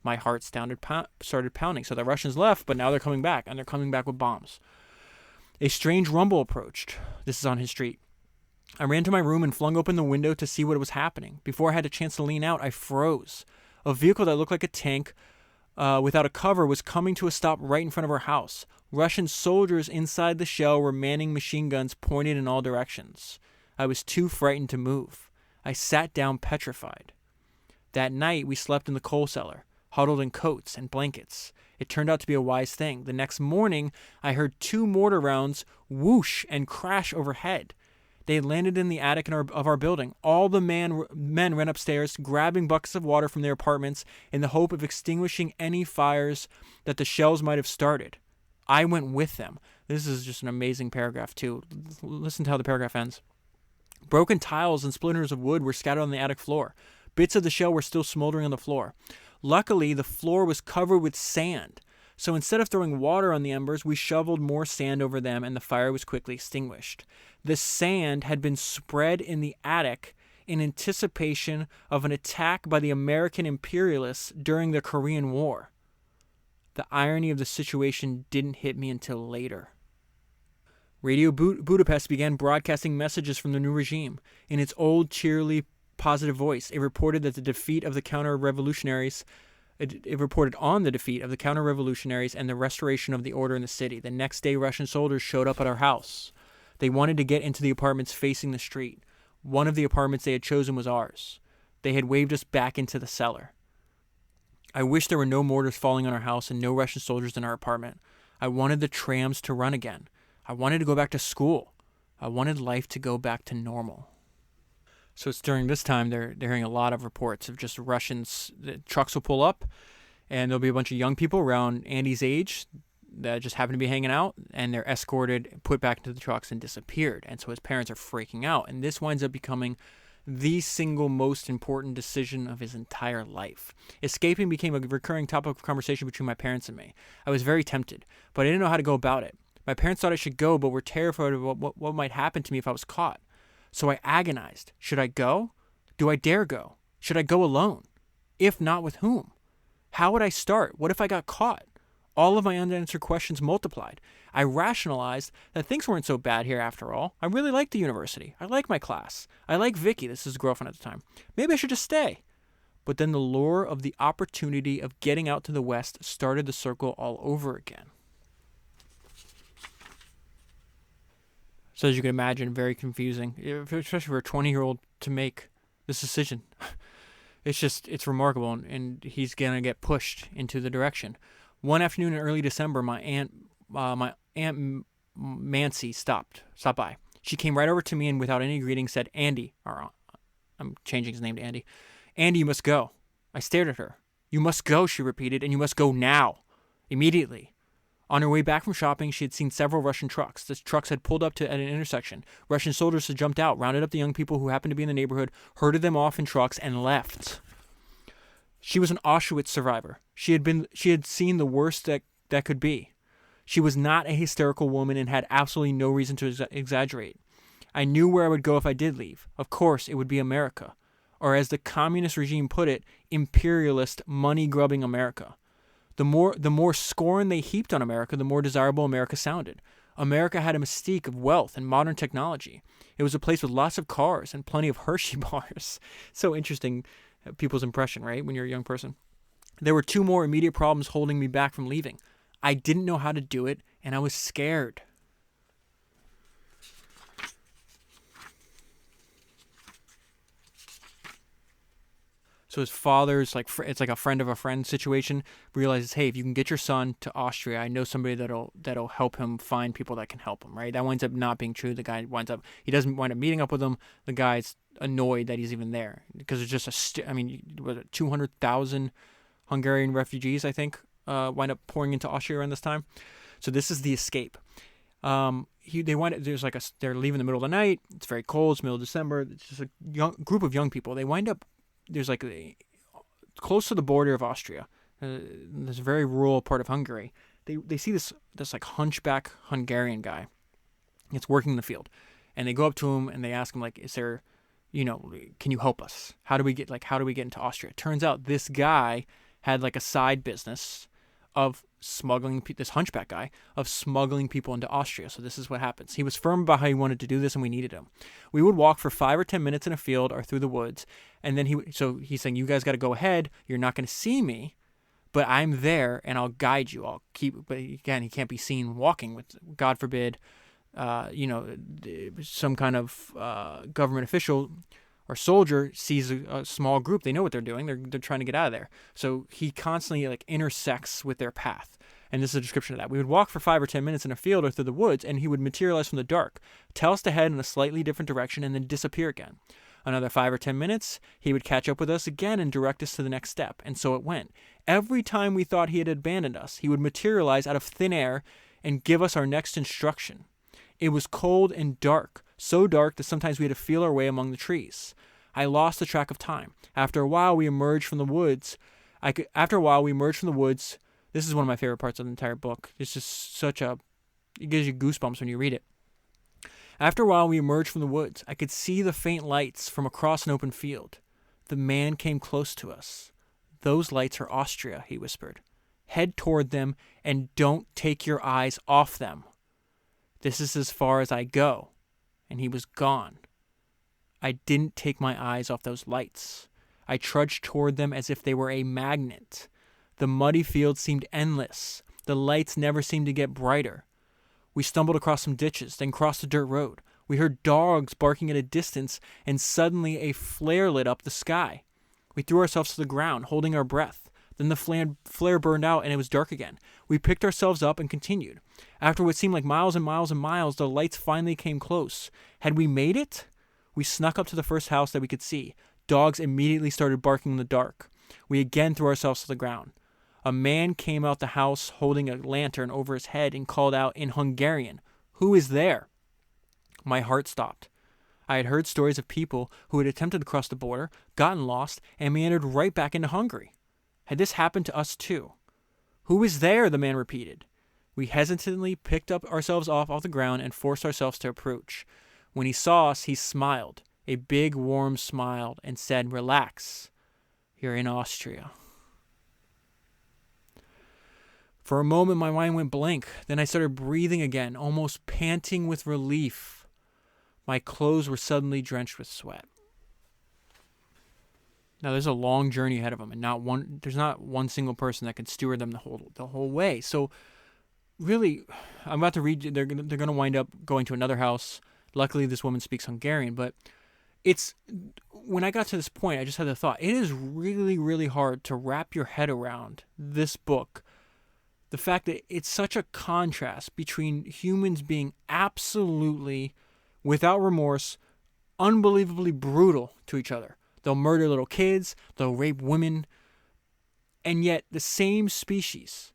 Speaker 1: My heart started pounding. So the Russians left, but now they're coming back, and they're coming back with bombs. A strange rumble approached. This is on his street. I ran to my room and flung open the window to see what was happening. Before I had a chance to lean out, I froze. A vehicle that looked like a tank without a cover was coming to a stop right in front of our house. Russian soldiers inside the shell were manning machine guns pointed in all directions. I was too frightened to move. I sat down petrified. That night, we slept in the coal cellar, huddled in coats and blankets. It turned out to be a wise thing. The next morning, I heard 2 mortar rounds whoosh and crash overhead. They landed in the attic of our building. All the men ran upstairs, grabbing buckets of water from their apartments in the hope of extinguishing any fires that the shells might have started. I went with them. This is just an amazing paragraph, too. Listen to how the paragraph ends. Broken tiles and splinters of wood were scattered on the attic floor. Bits of the shell were still smoldering on the floor. Luckily, the floor was covered with sand. So instead of throwing water on the embers, we shoveled more sand over them, and the fire was quickly extinguished. The sand had been spread in the attic in anticipation of an attack by the American imperialists during the Korean War. The irony of the situation didn't hit me until later. Radio Budapest began broadcasting messages from the new regime. In its old, cheerily positive voice, it reported that the defeat of the counter-revolutionaries It reported on the defeat of the counter-revolutionaries and the restoration of the order in the city. The next day, Russian soldiers showed up at our house. They wanted to get into the apartments facing the street. One of the apartments they had chosen was ours. They had waved us back into the cellar. I wish there were no mortars falling on our house and no Russian soldiers in our apartment. I wanted the trams to run again. I wanted to go back to school. I wanted life to go back to normal. So it's during this time they're hearing a lot of reports of just Russians. The trucks will pull up, and there'll be a bunch of young people around Andy's age that just happen to be hanging out, and they're escorted, put back into the trucks, and disappeared. And so his parents are freaking out, and this winds up becoming the single most important decision of his entire life. Escaping became a recurring topic of conversation between my parents and me. I was very tempted, but I didn't know how to go about it. My parents thought I should go, but were terrified of what might happen to me if I was caught. So I agonized. Should I go? Do I dare go? Should I go alone? If not, with whom? How would I start? What if I got caught? All of my unanswered questions multiplied. I rationalized that things weren't so bad here after all. I really liked the university. I like my class. I like Vicky, this is his girlfriend at the time. Maybe I should just stay. But then the lure of the opportunity of getting out to the West started the circle all over again. So as you can imagine, very confusing, especially for a 20-year-old to make this decision. It's remarkable, and he's going to get pushed into the direction. One afternoon in early December, my aunt Mancy stopped by. She came right over to me and without any greeting said, "Andy," or I'm changing his name to Andy. "Andy, you must go." I stared at her. "You must go," she repeated, "and you must go now, immediately." On her way back from shopping, she had seen several Russian trucks. The trucks had pulled up at an intersection. Russian soldiers had jumped out, rounded up the young people who happened to be in the neighborhood, herded them off in trucks, and left. She was an Auschwitz survivor. She had seen the worst that could be. She was not a hysterical woman and had absolutely no reason to exaggerate. I knew where I would go if I did leave. Of course, it would be America. Or as the communist regime put it, imperialist, money-grubbing America. The more scorn they heaped on America, the more desirable America sounded. America had a mystique of wealth and modern technology. It was a place with lots of cars and plenty of Hershey bars. So interesting, people's impression, right, when you're a young person. There were 2 more immediate problems holding me back from leaving. I didn't know how to do it, and I was scared. So his father's like, it's like a friend of a friend situation. Realizes, hey, if you can get your son to Austria, I know somebody that'll help him find people that can help him. Right? That winds up not being true. The guy he doesn't wind up meeting up with him. The guy's annoyed that he's even there because it's just 200,000 Hungarian refugees, I think, wind up pouring into Austria around this time. So this is the escape. They're leaving in the middle of the night. It's very cold. It's middle of December. It's just a group of young people. They wind up, there's close to the border of Austria. This very rural part of Hungary. They see this like hunchback Hungarian guy. It's working in the field, and they go up to him and they ask him like, is there, can you help us? How do we get into Austria? It turns out this guy had like a side business of smuggling, this hunchback guy, of smuggling people into Austria. So this is what happens. He was firm about how he wanted to do this, and we needed him. We would walk for 5 or 10 minutes in a field or through the woods, and then he's saying, you guys got to go ahead. You're not going to see me, but I'm there, and I'll guide you. But again, he can't be seen walking with, God forbid, some kind of government official or soldier sees a small group. They know what they're doing. They're trying to get out of there. So he constantly like intersects with their path. And this is a description of that. We would walk for 5 or 10 minutes in a field or through the woods, and he would materialize from the dark, tell us to head in a slightly different direction, and then disappear again. Another 5 or 10 minutes, he would catch up with us again and direct us to the next step. And so it went. Every time we thought he had abandoned us, he would materialize out of thin air and give us our next instruction. It was cold and dark, so dark that sometimes we had to feel our way among the trees. I lost the track of time. After a while, we emerged from the woods. This is one of my favorite parts of the entire book. It's just it gives you goosebumps when you read it. After a while, we emerged from the woods. I could see the faint lights from across an open field. The man came close to us. Those lights are Austria, he whispered. Head toward them and don't take your eyes off them. This is as far as I go. And he was gone. I didn't take my eyes off those lights. I trudged toward them as if they were a magnet. The muddy field seemed endless. The lights never seemed to get brighter. We stumbled across some ditches, then crossed a dirt road. We heard dogs barking at a distance, and suddenly a flare lit up the sky. We threw ourselves to the ground, holding our breath. Then the flare burned out, and it was dark again. We picked ourselves up and continued. After what seemed like miles and miles and miles, the lights finally came close. Had we made it? We snuck up to the first house that we could see. Dogs immediately started barking in the dark. We again threw ourselves to the ground. A man came out the house holding a lantern over his head and called out in Hungarian, "Who is there?" My heart stopped. I had heard stories of people who had attempted to cross the border, gotten lost, and meandered right back into Hungary. Had this happened to us too? "Who is there?" the man repeated. We hesitantly picked ourselves off the ground and forced ourselves to approach. When he saw us, he smiled, a big warm smile, and said, "Relax. You're in Austria." For a moment, my mind went blank. Then I started breathing again, almost panting with relief. My clothes were suddenly drenched with sweat. Now, there's a long journey ahead of them, and there's not one single person that can steward them the whole way. So, really, I'm about to read. They're going to wind up going to another house. Luckily, this woman speaks Hungarian, but when I got to this point, I just had the thought, it is really, really hard to wrap your head around this book. The fact that it's such a contrast between humans being absolutely, without remorse, unbelievably brutal to each other. They'll murder little kids, they'll rape women, and yet the same species,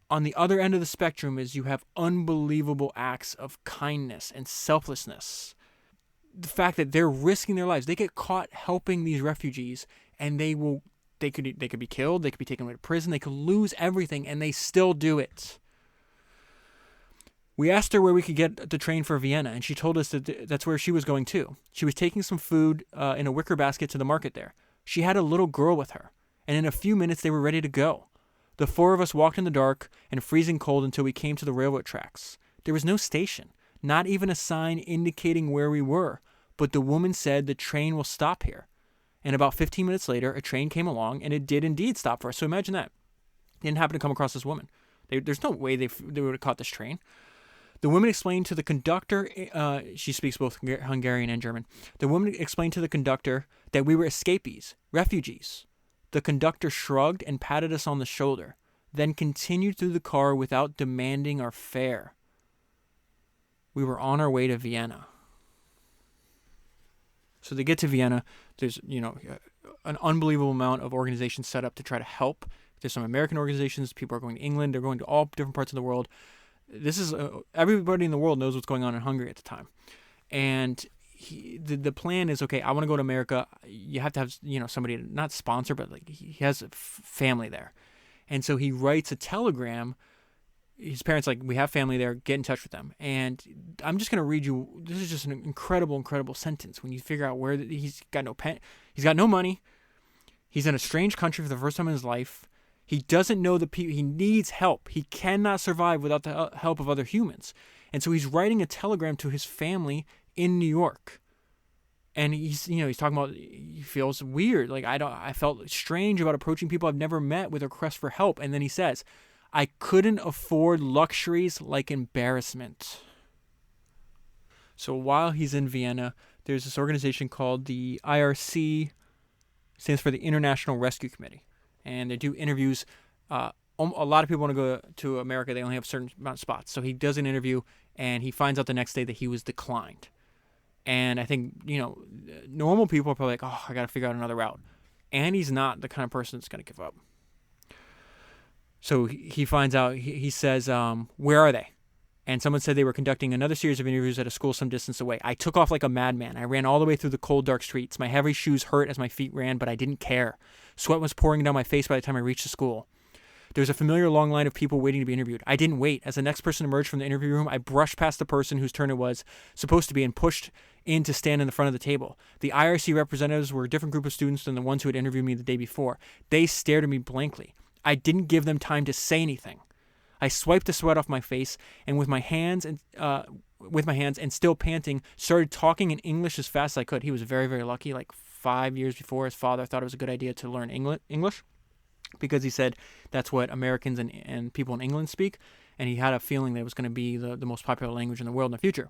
Speaker 1: on the other end of the spectrum, is you have unbelievable acts of kindness and selflessness. The fact that they're risking their lives, they get caught helping these refugees, and they could be killed, they could be taken away to prison, they could lose everything, and they still do it. We asked her where we could get the train for Vienna, and she told us that that's where she was going too. She was taking some food in a wicker basket to the market there. She had a little girl with her, and in a few minutes they were ready to go. The four of us walked in the dark and freezing cold until we came to the railroad tracks. There was no station, not even a sign indicating where we were, but the woman said the train will stop here. And about 15 minutes later, a train came along, and it did indeed stop for us. So imagine that. They didn't happen to come across this woman. There's no way they would have caught this train. The woman explained to the conductor, she speaks both Hungarian and German. The woman explained to the conductor that we were escapees, refugees. The conductor shrugged and patted us on the shoulder, then continued through the car without demanding our fare. We were on our way to Vienna. So they get to Vienna. There's, an unbelievable amount of organizations set up to try to help. There's some American organizations. People are going to England. They're going to all different parts of the world. This is everybody in the world knows what's going on in Hungary at the time. And the plan is, okay, I want to go to America. You have to have, somebody not sponsor, but like he has a family there. And so he writes a telegram. His parents we have family there, get in touch with them. And I'm just going to read you, this is just an incredible, incredible sentence when you figure out where he's got no pen, he's got no money, he's in a strange country for the first time in his life, he doesn't know the people, he needs help, he cannot survive without the help of other humans. And so he's writing a telegram to his family in New York. And he's talking about, he feels weird, I felt strange about approaching people I've never met with a request for help. And then he says, I couldn't afford luxuries like embarrassment. So while he's in Vienna, there's this organization called the IRC, stands for the International Rescue Committee. And they do interviews. A lot of people want to go to America. They only have a certain amount of spots. So he does an interview, and he finds out the next day that he was declined. And I think, normal people are probably like, oh, I got to figure out another route. And he's not the kind of person that's going to give up. So he finds out, he says, where are they? And someone said they were conducting another series of interviews at a school some distance away. I took off like a madman. I ran all the way through the cold, dark streets. My heavy shoes hurt as my feet ran, but I didn't care. Sweat was pouring down my face by the time I reached the school. There was a familiar long line of people waiting to be interviewed. I didn't wait. As the next person emerged from the interview room, I brushed past the person whose turn it was supposed to be and pushed in to stand in the front of the table. The IRC representatives were a different group of students than the ones who had interviewed me the day before. They stared at me blankly. I didn't give them time to say anything. I swiped the sweat off my face, and with my hands and still panting, started talking in English as fast as I could. He was very, very lucky. 5 years before, his father thought it was a good idea to learn English because he said that's what Americans and people in England speak, and he had a feeling that it was going to be the most popular language in the world in the future.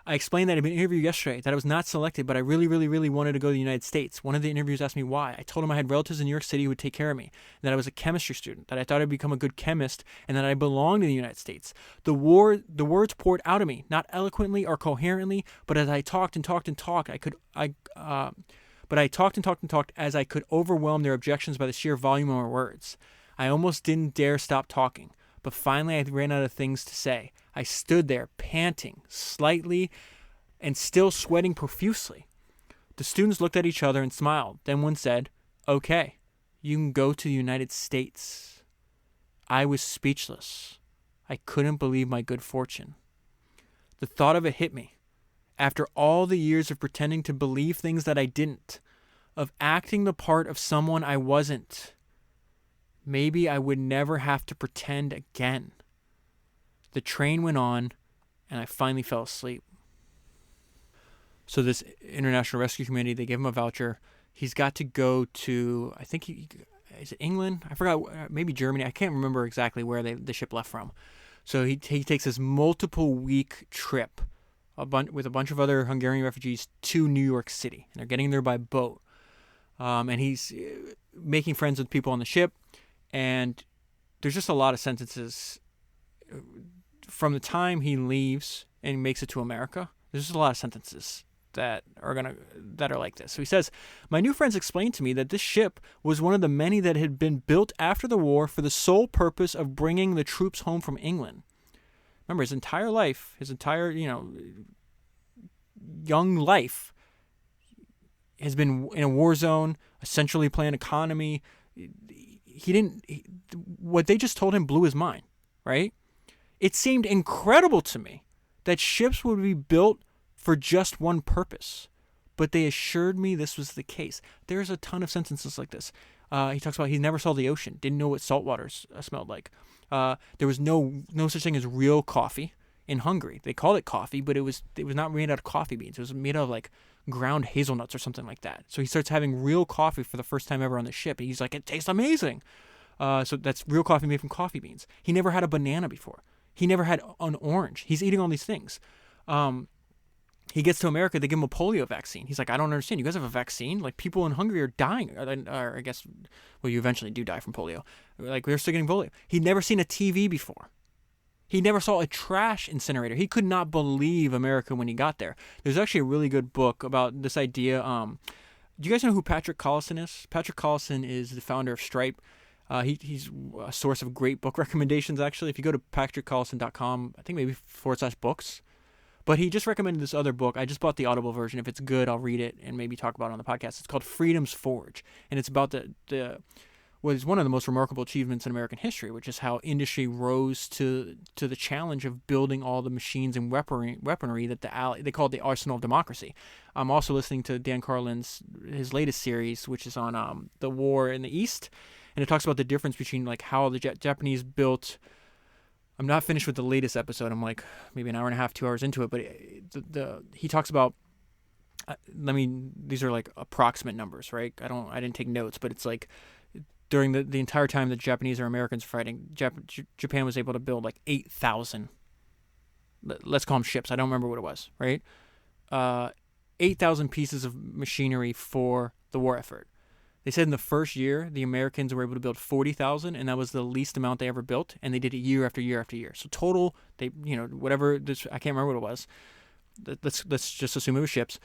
Speaker 1: I explained that I'd been interviewed yesterday, that I was not selected, but I really, really, really wanted to go to the United States. One of the interviewers asked me why. I told him I had relatives in New York City who would take care of me, that I was a chemistry student, that I thought I'd become a good chemist, and that I belonged in the United States. The words poured out of me, not eloquently or coherently, but as I talked and talked and talked, as I could overwhelm their objections by the sheer volume of my words. I almost didn't dare stop talking. But finally, I ran out of things to say. I stood there, panting slightly and still sweating profusely. The students looked at each other and smiled. Then one said, "Okay, you can go to the United States." I was speechless. I couldn't believe my good fortune. The thought of it hit me. After all the years of pretending to believe things that I didn't, of acting the part of someone I wasn't, maybe I would never have to pretend again. The train went on, and I finally fell asleep. So this International Rescue Committee, they gave him a voucher. He's got to go to, I think, is it England? I forgot, maybe Germany. I can't remember exactly where the ship left from. So he takes this multiple-week trip with a bunch of other Hungarian refugees to New York City. And they're getting there by boat. And he's making friends with people on the ship. And there's just a lot of sentences from the time he leaves and makes it to America. There's just a lot of sentences that are like this. So he says, "My new friends explained to me that this ship was one of the many that had been built after the war for the sole purpose of bringing the troops home from England." Remember, his entire life, young life, has been in a war zone, a centrally planned economy. What they just told him blew his mind, right? It seemed incredible to me that ships would be built for just one purpose, but they assured me this was the case. There's a ton of sentences like this. He talks about he never saw the ocean, didn't know what salt water smelled like. There was no such thing as real coffee in Hungary. They called it coffee, but it was not made out of coffee beans. It was made out of ground hazelnuts or something like that. So he starts having real coffee for the first time ever on the ship. And he's like, it tastes amazing. So that's real coffee made from coffee beans. He never had a banana before. He never had an orange. He's eating all these things. He gets to America, they give him a polio vaccine. He's like, I don't understand. You guys have a vaccine? Like, people in Hungary are dying. Or I guess, well, you eventually do die from polio. Like, they're still getting polio. He'd never seen a TV before. He never saw a trash incinerator. He could not believe America when he got there. There's actually a really good book about this idea. Do you guys know who Patrick Collison is? Patrick Collison is the founder of Stripe. He's a source of great book recommendations, actually. If you go to patrickcollison.com, I think maybe /books. But he just recommended this other book. I just bought the Audible version. If it's good, I'll read it and maybe talk about it on the podcast. It's called Freedom's Forge. And it's about what is one of the most remarkable achievements in American history, which is how industry rose to the challenge of building all the machines and weaponry that they called the arsenal of democracy. I'm also listening to Dan Carlin's his latest series, which is on the war in the East. And it talks about the difference between like how the Japanese built. I'm not finished with the latest episode. I'm like maybe an hour and a half, 2 hours into it. But he talks about. These are like approximate numbers, right? I didn't take notes, but it's like during the entire time the Japanese or Americans were fighting, Japan was able to build like 8,000. Let's call them ships. I don't remember what it was, right? 8,000 pieces of machinery for the war effort. They said in the first year, the Americans were able to build 40,000, and that was the least amount they ever built, and they did it year after year after year. So total, they, whatever, this, I can't remember what it was. Let's just assume it was ships.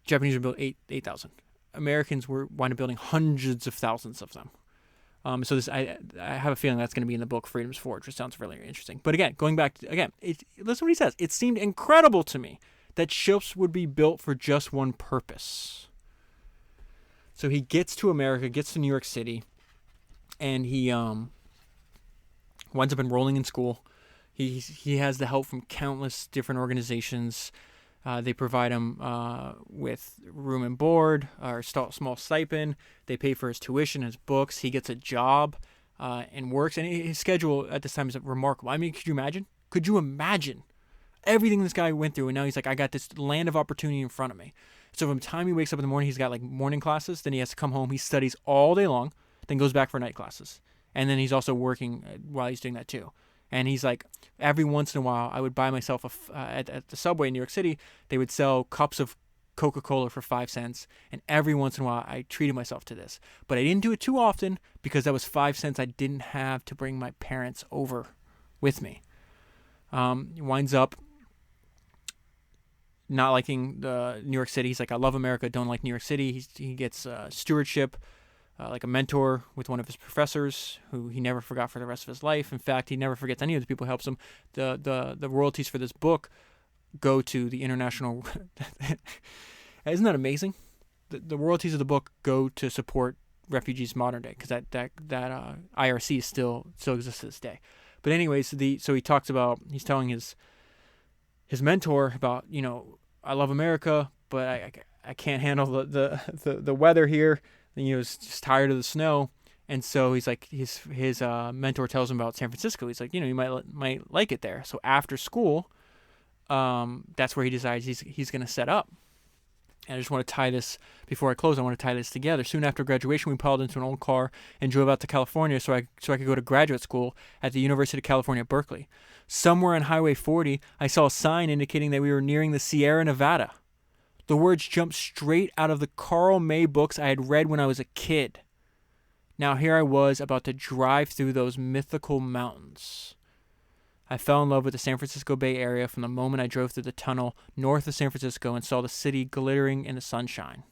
Speaker 1: Japanese would build 8,000. Americans wind up building hundreds of thousands of them. So this, I have a feeling that's going to be in the book Freedom's Forge, which sounds really interesting. But again, going back, listen what he says. It seemed incredible to me that ships would be built for just one purpose. So he gets to America, gets to New York City, and he winds up enrolling in school. He has the help from countless different organizations. They provide him with room and board, or small stipend. They pay for his tuition, his books. He gets a job and works. And his schedule at this time is remarkable. I mean, could you imagine? Could you imagine everything this guy went through? And now he's like, I got this land of opportunity in front of me. So from the time he wakes up in the morning, he's got like morning classes. Then he has to come home. He studies all day long, then goes back for night classes. And then he's also working while he's doing that too. And he's like, every once in a while, I would buy myself at the Subway in New York City, they would sell cups of Coca-Cola for 5 cents. And every once in a while, I treated myself to this. But I didn't do it too often because that was 5 cents I didn't have to bring my parents over with me. He winds up not liking New York City. He's like, I love America, don't like New York City. He gets stewardship, like a mentor with one of his professors who he never forgot for the rest of his life. In fact, he never forgets any of the people who helps him. The royalties for this book go to the international. Isn't that amazing? The royalties of the book go to support refugees modern day, because that IRC still exists to this day. But anyways, so he talks about, he's telling his mentor about, I love America, but I can't handle the weather here. And he's just tired of the snow. And so he's like, his mentor tells him about San Francisco. He's like, you might like it there. So after school, that's where he decides he's going to set up. And I just want to tie this, before I close, I want to tie this together. Soon after graduation, we piled into an old car and drove out to California so I could go to graduate school at the University of California, Berkeley. Somewhere on Highway 40, I saw a sign indicating that we were nearing the Sierra Nevada. The words jumped straight out of the Karl May books I had read when I was a kid. Now here I was about to drive through those mythical mountains. I fell in love with the San Francisco Bay Area from the moment I drove through the tunnel north of San Francisco and saw the city glittering in the sunshine.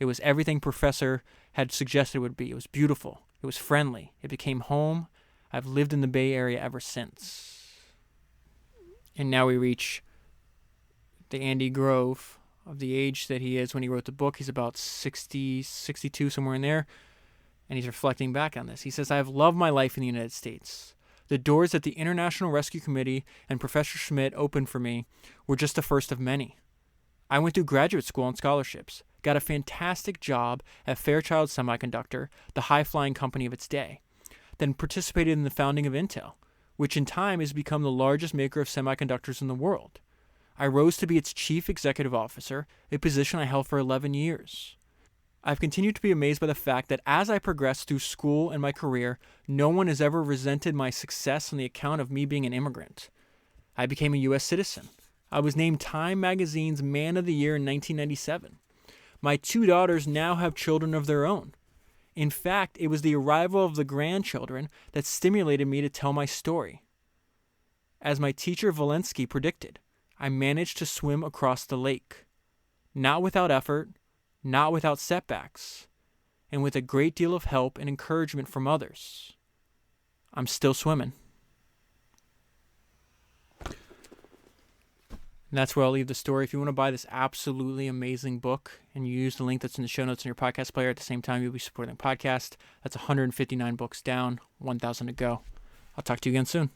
Speaker 1: It was everything Professor had suggested it would be. It was beautiful. It was friendly. It became home. I've lived in the Bay Area ever since. And now we reach the Andy Grove of the age that he is when he wrote the book. He's about 60, 62, somewhere in there. And he's reflecting back on this. He says, I have loved my life in the United States. The doors that the International Rescue Committee and Professor Schmidt opened for me were just the first of many. I went through graduate school on scholarships, got a fantastic job at Fairchild Semiconductor, the high-flying company of its day, then participated in the founding of Intel, which in time has become the largest maker of semiconductors in the world. I rose to be its chief executive officer, a position I held for 11 years. I've continued to be amazed by the fact that as I progress through school and my career, no one has ever resented my success on the account of me being an immigrant. I became a U.S. citizen. I was named Time Magazine's Man of the Year in 1997. My 2 daughters now have children of their own. In fact, it was the arrival of the grandchildren that stimulated me to tell my story. As my teacher Valensky predicted, I managed to swim across the lake. Not without effort, not without setbacks, and with a great deal of help and encouragement from others. I'm still swimming. And that's where I'll leave the story. If you want to buy this absolutely amazing book and you use the link that's in the show notes in your podcast player, at the same time you'll be supporting the podcast. That's 159 books down, 1,000 to go. I'll talk to you again soon.